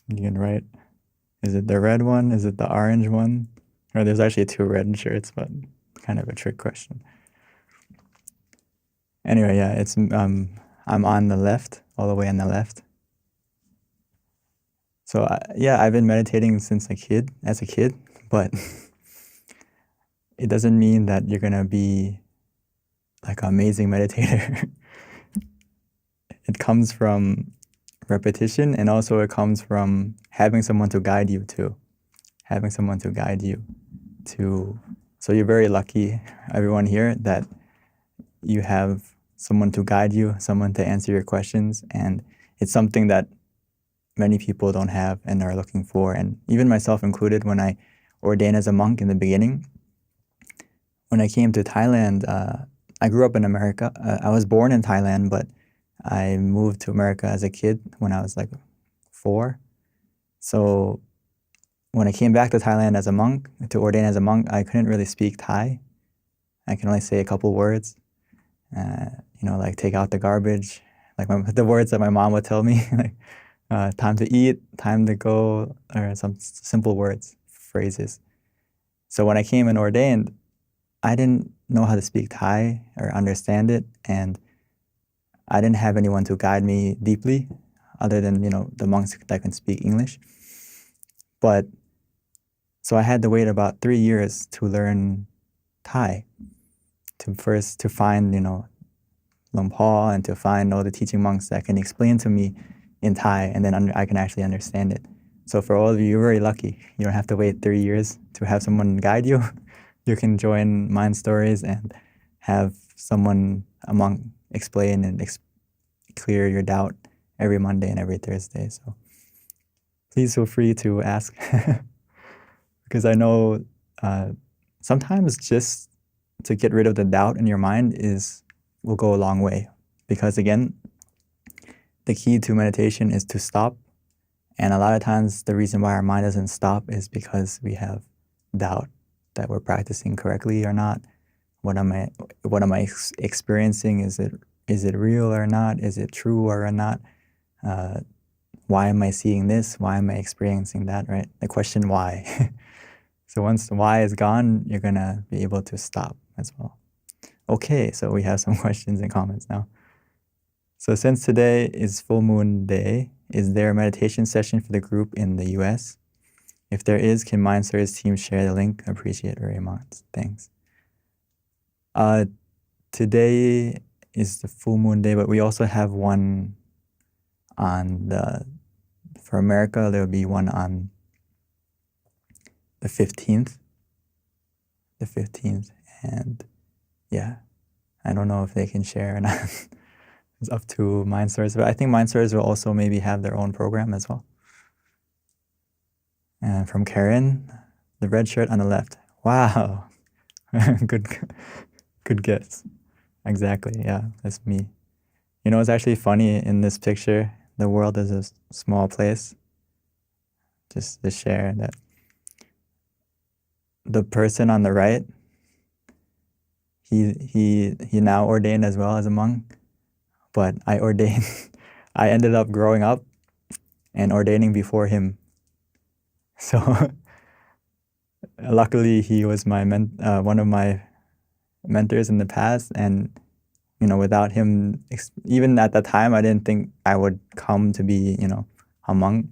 You can write. Is it the red one? Is it the orange one? Or there's actually 2 red shirts, but kind of a trick question. Anyway, yeah, it's I'm on the left, all the way on the left. So I've been meditating since as a kid, but it doesn't mean that you're gonna be like an amazing meditator. It comes from repetition, and also it comes from having someone to guide you too. So you're very lucky, everyone here, that you have someone to guide you, someone to answer your questions, and it's something that many people don't have and are looking for. And even myself included, when I ordained as a monk in the beginning, when I came to Thailand, I grew up in America. I was born in Thailand, but I moved to America as a kid when I was like 4. So when I came back to Thailand as a monk, to ordain as a monk, I couldn't really speak Thai. I can only say a couple words, like take out the garbage, like the words that my mom would tell me, like time to eat, time to go, or some simple words, phrases. So when I came and ordained, I didn't know how to speak Thai or understand it, and I didn't have anyone to guide me deeply other than, the monks that can speak English. But so I had to wait about 3 years to learn Thai, to find, Luang Por, and to find all the teaching monks that can explain to me in Thai, and then I can actually understand it. So for all of you, you're very lucky. You don't have to wait 3 years to have someone guide you. You can join Mind Stories and have someone, a monk, explain and clear your doubt every Monday and every Thursday. So please feel free to ask, because I know sometimes just to get rid of the doubt in your mind will go a long way. Because again, the key to meditation is to stop. And a lot of times the reason why our mind doesn't stop is because we have doubt that we're practicing correctly or not. What am I experiencing? Is it real or not? Is it true or not? Why am I seeing this? Why am I experiencing that, right? The question why. So once the why is gone, you're gonna be able to stop as well. Okay, so we have some questions and comments now. So since today is full moon day, is there a meditation session for the group in the US? If there is, can Mind Stories team share the link? Appreciate it very much. Thanks. Today is the full moon day, but we also have one for America, there will be one on the 15th. And yeah, I don't know if they can share or not. It's up to MindStories, but I think MindStories will also maybe have their own program as well. And from Karen, the red shirt on the left. Wow. Good guess. Exactly. Yeah, that's me. You know, it's actually funny in this picture. The world is a small place. Just to share that the person on the right, he now ordained as well as a monk, but I ordained. I ended up growing up and ordaining before him. So luckily, he was my one of my mentors in the past, and you know, without him, even at that time, I didn't think I would come to be, you know, a monk.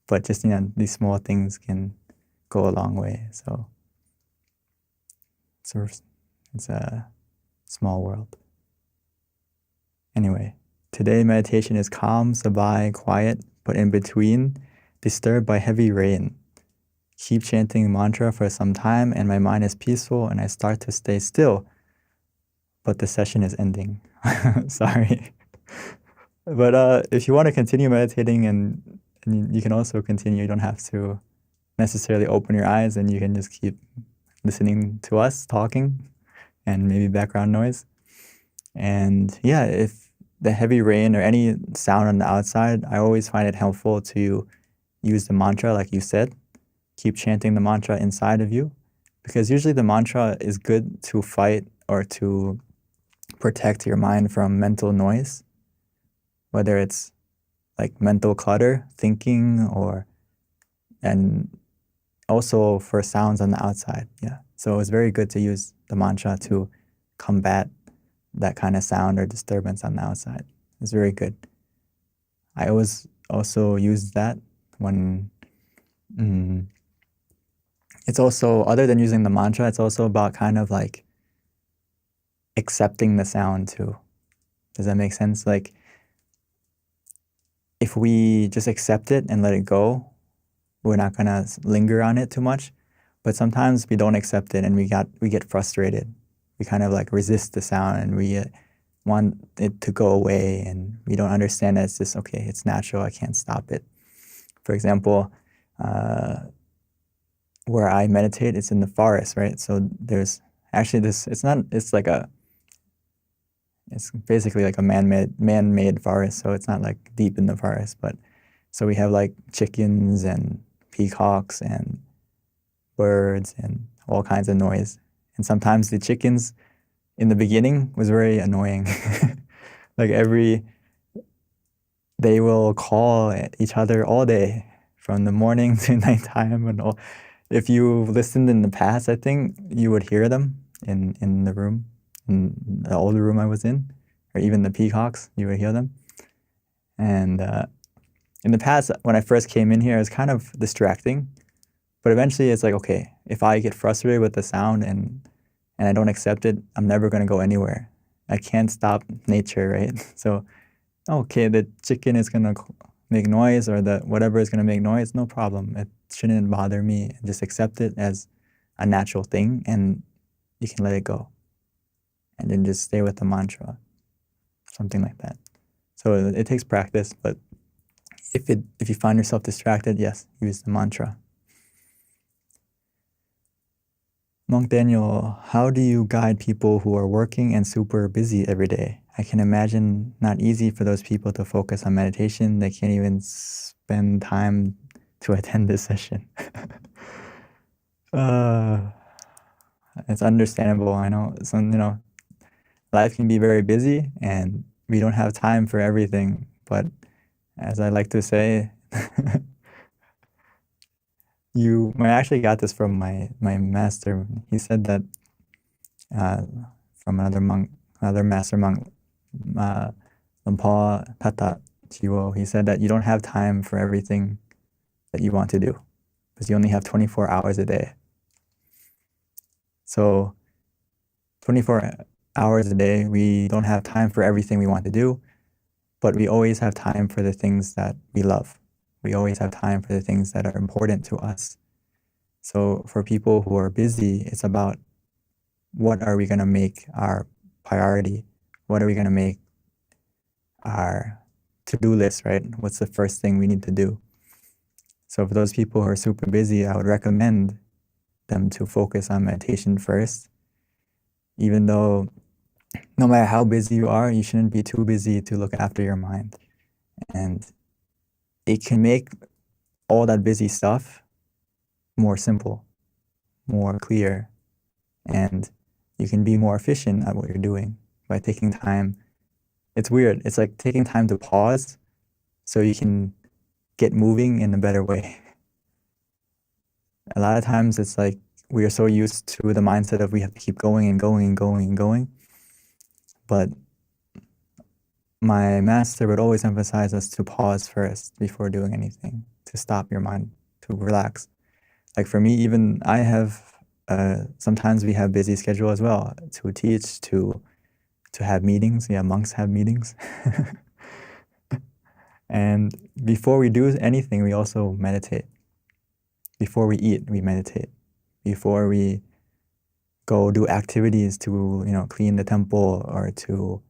But just, you know, these small things can go a long way. So it's a small world. Anyway, today meditation is calm, sabai, quiet, but in between, disturbed by heavy rain. Keep chanting the mantra for some time, and my mind is peaceful, and I start to stay still. But the session is ending. Sorry. But if you want to continue meditating, and you can also continue, you don't have to necessarily open your eyes, and you can just keep listening to us talking and maybe background noise. And yeah, if the heavy rain or any sound on the outside, I always find it helpful to use the mantra like you said. Keep chanting the mantra inside of you, because usually the mantra is good to fight or to protect your mind from mental noise, whether it's like mental clutter, thinking, and also for sounds on the outside. Yeah. So it's very good to use the mantra to combat that kind of sound or disturbance on the outside. It's very good. I always also use that when it's also, other than using the mantra, it's also about kind of like accepting the sound too. Does that make sense? Like, if we just accept it and let it go, we're not gonna linger on it too much. But sometimes we don't accept it and we get frustrated. We kind of like resist the sound and we want it to go away, and we don't understand that it's just, okay, it's natural, I can't stop it. For example, where I meditate, it's in the forest, right? So there's actually this, it's basically like a man-made forest, so it's not like deep in the forest, but so we have like chickens and peacocks and birds and all kinds of noise. And sometimes the chickens in the beginning was very annoying. Like they will call at each other all day from the morning to nighttime and all. If you listened in the past, I think you would hear them in the room, in the older room I was in, or even the peacocks, you would hear them. And in the past, when I first came in here, it was kind of distracting. But eventually it's like, okay, if I get frustrated with the sound and I don't accept it, I'm never going to go anywhere. I can't stop nature, right? So, okay, the chicken is going to make noise, or the whatever is going to make noise, no problem. It shouldn't bother me. Just accept it as a natural thing, and you can let it go. And then just stay with the mantra, something like that. So it takes practice, but if you find yourself distracted, yes, use the mantra. Monk Daniel, how do you guide people who are working and super busy every day? I can imagine not easy for those people to focus on meditation. They can't even spend time to attend this session. It's understandable. I know life can be very busy and we don't have time for everything. But as I like to say, I actually got this from my master. He said that from another master monk, Lampa Tata Chiwo. He said that you don't have time for everything that you want to do, because you only have 24 hours a day. So 24 hours a day, we don't have time for everything we want to do. but we always have time for the things that we love. We always have time for the things that are important to us. So for people who are busy, it's about what are we going to make our priority? What are we going to make our to-do list, right? What's the first thing we need to do? So for those people who are super busy, I would recommend them to focus on meditation first. Even though no matter how busy you are, you shouldn't be too busy to look after your mind. And it can make all that busy stuff more simple, more clear, and you can be more efficient at what you're doing by taking time. It's weird. It's like taking time to pause so you can get moving in a better way. A lot of times it's like we are so used to the mindset of we have to keep going and going and going and going. But my master would always emphasize us to pause first before doing anything, to stop your mind, to relax. Like for me, even I have, sometimes we have busy schedule as well, to teach, to have meetings. Yeah, monks have meetings. And before we do anything, we also meditate. Before we eat, we meditate. Before we go do activities to, clean the temple or to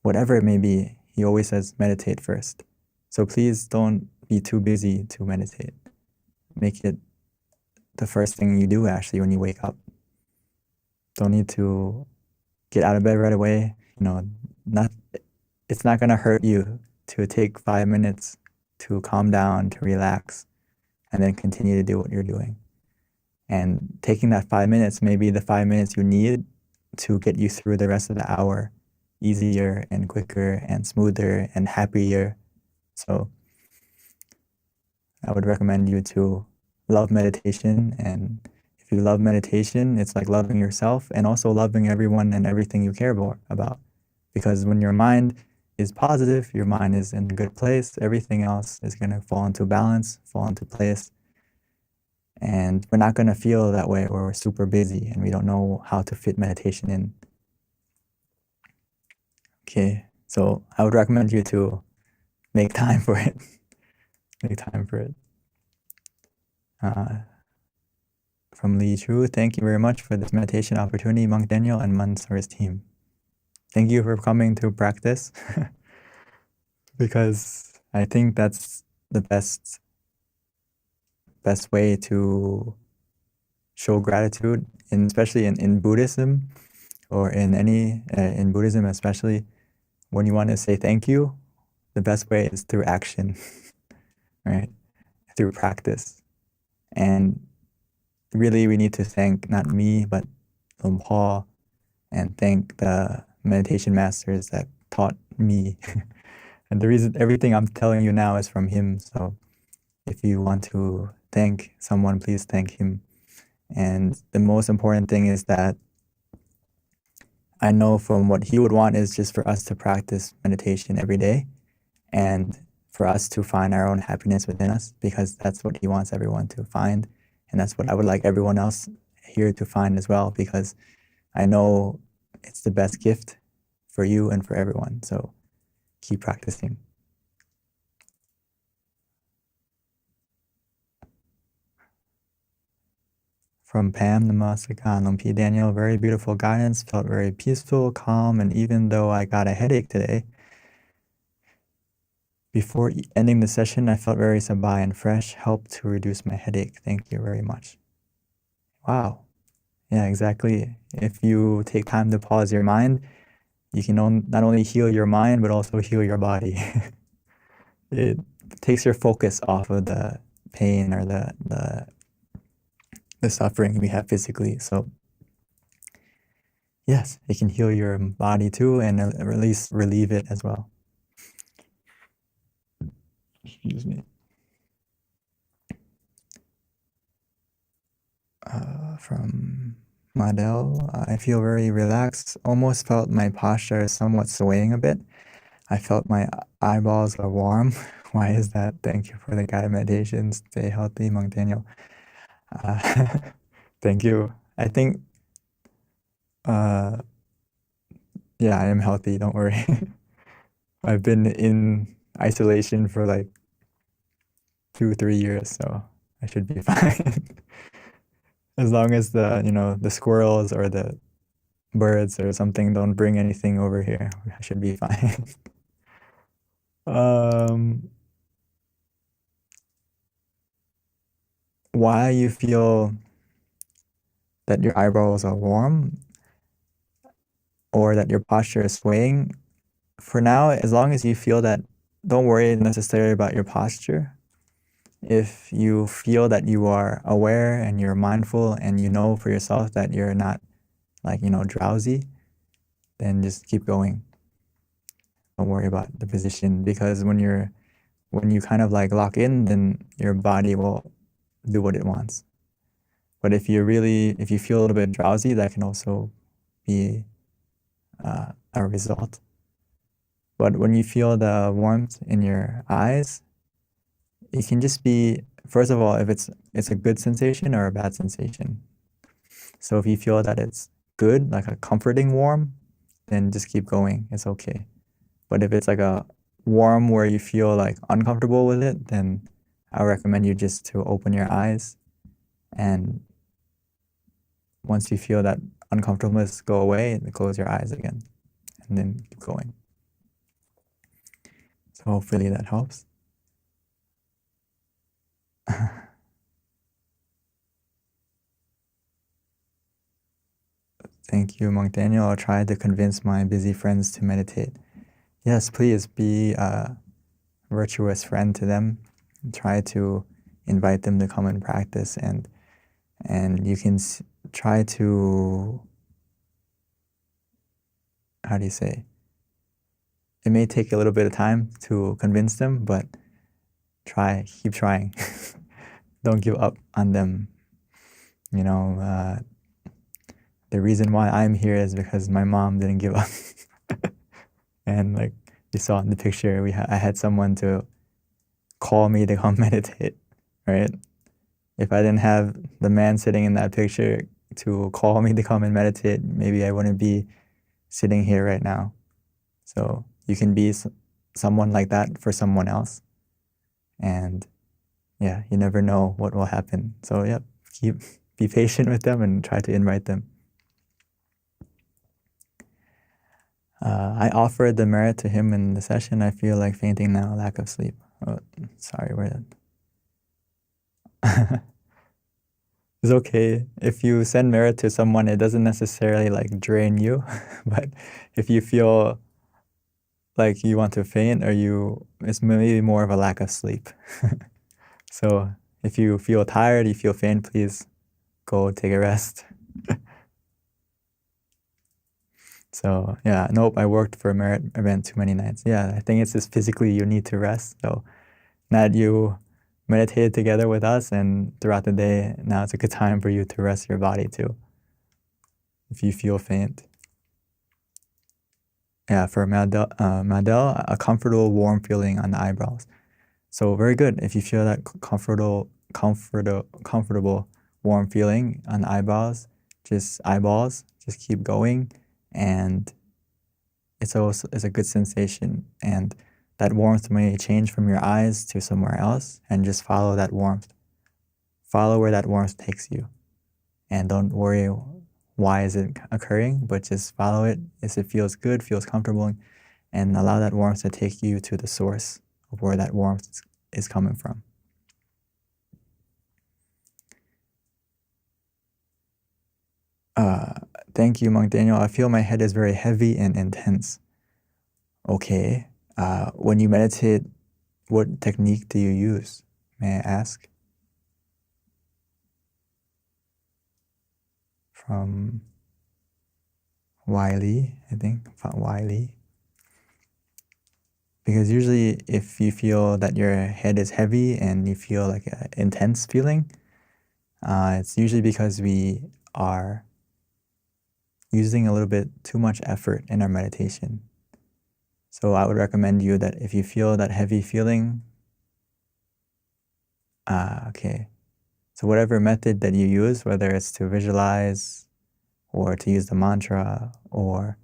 whatever it may be, he always says meditate first. So please don't be too busy to meditate. Make it the first thing you do actually when you wake up. Don't need to get out of bed right away. It's not gonna hurt you to take 5 minutes to calm down, to relax, and then continue to do what you're doing. And taking that 5 minutes may be the 5 minutes you need to get you through the rest of the hour easier and quicker and smoother and happier. So I would recommend you to love meditation. And if you love meditation, it's like loving yourself and also loving everyone and everything you care about. Because when your mind is positive, your mind is in a good place, everything else is going to fall into balance, fall into place. And we're not going to feel that way where we're super busy and we don't know how to fit meditation in. Okay, so I would recommend you to make time for it. Make time for it. From Lee Chu, thank you very much for this meditation opportunity, Monk Daniel and Mansoor's team. Thank you for coming to practice because I think that's the best way to show gratitude, especially in Buddhism or in Buddhism especially. When you want to say thank you, the best way is through action, right? Through practice. And really, we need to thank not me, but Luang Por, and thank the meditation masters that taught me. And the reason everything I'm telling you now is from him. So if you want to thank someone, please thank him. And the most important thing is that I know from what he would want is just for us to practice meditation every day and for us to find our own happiness within us, because that's what he wants everyone to find. And that's what I would like everyone else here to find as well, because I know it's the best gift for you and for everyone. So keep practicing. From Pam, Namaskar, Luang P. Daniel, very beautiful guidance, felt very peaceful, calm, and even though I got a headache today, before ending the session, I felt very sabai and fresh, helped to reduce my headache. Thank you very much. Wow. Yeah, exactly. If you take time to pause your mind, you can not only heal your mind, but also heal your body. It takes your focus off of the pain or the suffering we have physically. So yes, it can heal your body too, and at least relieve it as well. Excuse me. From Madel, I feel very relaxed. Almost felt my posture somewhat swaying a bit. I felt my eyeballs are warm. Why is that? Thank you for the guided meditations. Stay healthy, Monk Daniel. Thank you. I think, yeah, I am healthy. Don't worry. I've been in isolation for like 2-3 years, so I should be fine. As long as the squirrels or the birds or something don't bring anything over here, I should be fine. Why you feel that your eyebrows are warm or that your posture is swaying? For now, as long as you feel that, don't worry necessarily about your posture. If you feel that you are aware and you're mindful and you know for yourself that you're not drowsy, then just keep going. Don't worry about the position, because when you kind of like lock in, then your body will do what it wants. But if you feel a little bit drowsy, that can also be a result. But when you feel the warmth in your eyes, it can just be, first of all, if it's a good sensation or a bad sensation. So if you feel that it's good, like a comforting warm, then just keep going. It's okay. But if it's like a warm where you feel like uncomfortable with it, then I recommend you just to open your eyes, and once you feel that uncomfortableness go away, close your eyes again and then keep going. So hopefully that helps. Thank you, Monk Daniel. I'll try to convince my busy friends to meditate. Yes, please be a virtuous friend to them. Try to invite them to come and practice, and you can try to, how do you say? It may take a little bit of time to convince them, but keep trying. Don't give up on them. The reason why I'm here is because my mom didn't give up. And like you saw in the picture, I had someone to call me to come meditate, right? If I didn't have the man sitting in that picture to call me to come and meditate, maybe I wouldn't be sitting here right now. So you can be someone like that for someone else. And yeah, you never know what will happen. So yeah, be patient with them and try to invite them. I offered the merit to him in the session. I feel like fainting now, lack of sleep. Oh, sorry, where that? It's okay. If you send merit to someone, it doesn't necessarily like drain you. But if you feel like you want to faint, it's maybe more of a lack of sleep. So if you feel tired, you feel faint, please go take a rest. So yeah, nope, I worked for a merit event too many nights. Yeah, I think it's just physically you need to rest. So now that you meditated together with us and throughout the day, now it's a good time for you to rest your body too, if you feel faint. Yeah, for Madel, a comfortable, warm feeling on the eyebrows. So very good. If you feel that comfortable, warm feeling on the eyeballs, just keep going, and it's a good sensation. And that warmth may change from your eyes to somewhere else, and just follow that warmth. Follow where that warmth takes you, and don't worry why is it occurring, but just follow it as it feels good, feels comfortable, and allow that warmth to take you to the source of where that warmth is coming from. Thank you, Monk Daniel. I feel my head is very heavy and intense. Okay. When you meditate, what technique do you use? May I ask? From Wiley, I think. Wiley. Because usually if you feel that your head is heavy and you feel like an intense feeling, it's usually because we are using a little bit too much effort in our meditation. So I would recommend you that if you feel that heavy feeling, okay. So whatever method that you use, whether it's to visualize or to use the mantra or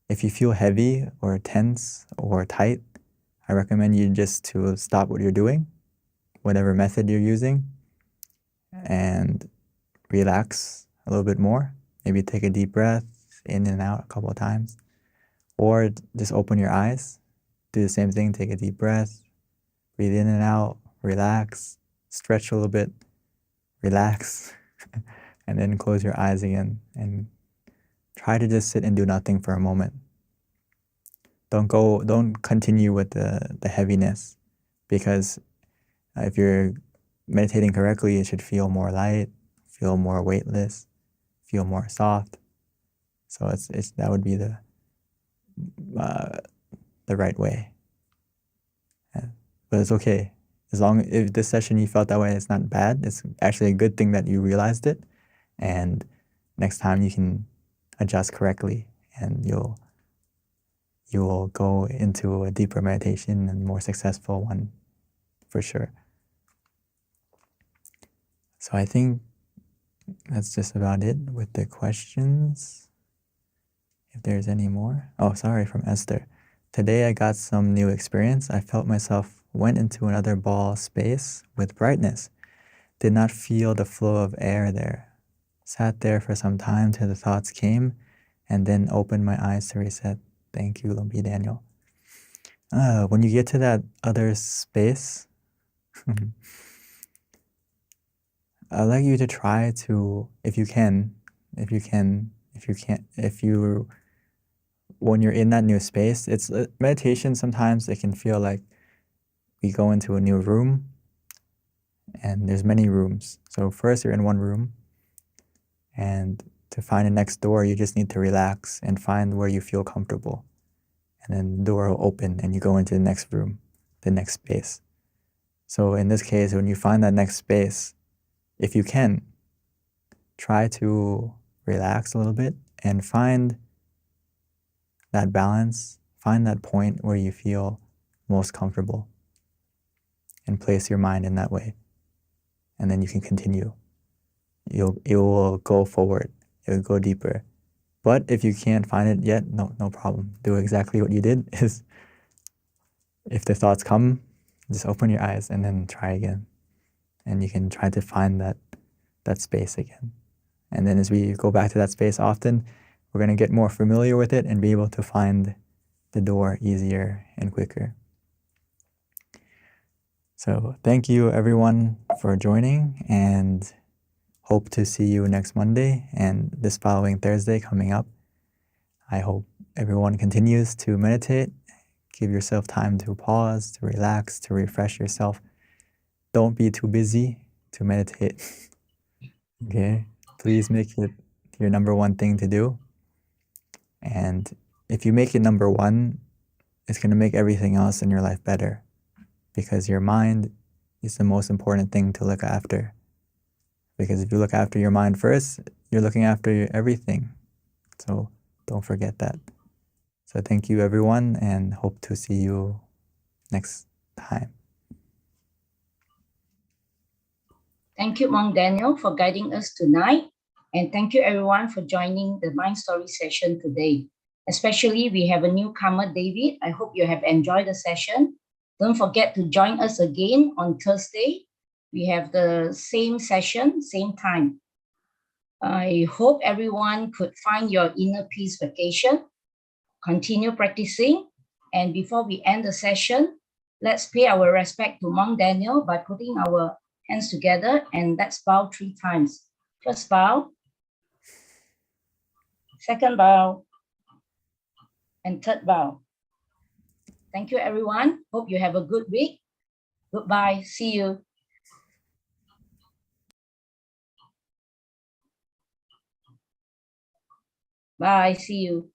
If you feel heavy or tense or tight, I recommend you just to stop what you're doing, whatever method you're using, and relax a little bit more. Maybe take a deep breath in and out a couple of times, or just open your eyes. Do the same thing, take a deep breath, breathe in and out, relax, stretch a little bit, relax, and then close your eyes again and try to just sit and do nothing for a moment. Don't continue with the heaviness, because if you're meditating correctly, it should feel more light, feel more weightless, feel more soft. So it's that would be the right way. But it's okay. As long if this session you felt that way, it's not bad. It's actually a good thing that you realized it, and next time you can adjust correctly, and you will go into a deeper meditation and more successful one for sure. So I think that's just about it with the questions. If there's any more. Oh, sorry, from Esther. Today I got some new experience. I felt myself went into another ball space with brightness. Did not feel the flow of air there. Sat there for some time till the thoughts came, and then opened my eyes to reset. Thank you, Lumpi Daniel. When you get to that other space, I'd like you to try to, when you're in that new space, it's meditation. Sometimes it can feel like we go into a new room, and there's many rooms. So first you're in one room, and to find the next door, you just need to relax and find where you feel comfortable. And then the door will open and you go into the next room, the next space. So in this case, when you find that next space, if you can, try to relax a little bit and find that balance, find that point where you feel most comfortable, and place your mind in that way. And then you can continue. It will go forward. It will go deeper. But if you can't find it yet, no problem. Do exactly what you did. Is if the thoughts come, just open your eyes and then try again. And you can try to find that space again. And then as we go back to that space often, we're going to get more familiar with it and be able to find the door easier and quicker. So thank you everyone for joining, and hope to see you next Monday and this following Thursday coming up. I hope everyone continues to meditate. Give yourself time to pause, to relax, to refresh yourself. Don't be too busy to meditate. Okay? Please make it your number one thing to do. And if you make it number one, it's going to make everything else in your life better, because your mind is the most important thing to look after. Because if you look after your mind first, you're looking after everything. So don't forget that. So thank you everyone, and hope to see you next time. Thank you, Monk Daniel, for guiding us tonight. And thank you everyone for joining the Mind Story session today. Especially we have a newcomer, David. I hope you have enjoyed the session. Don't forget to join us again on Thursday. We have the same session, same time. I hope everyone could find your inner peace vacation. Continue practicing. And before we end the session, let's pay our respect to Monk Daniel by putting our hands together, and let's bow 3 times. First bow, second bow, and third bow. Thank you, everyone. Hope you have a good week. Goodbye. See you. Bye. See you.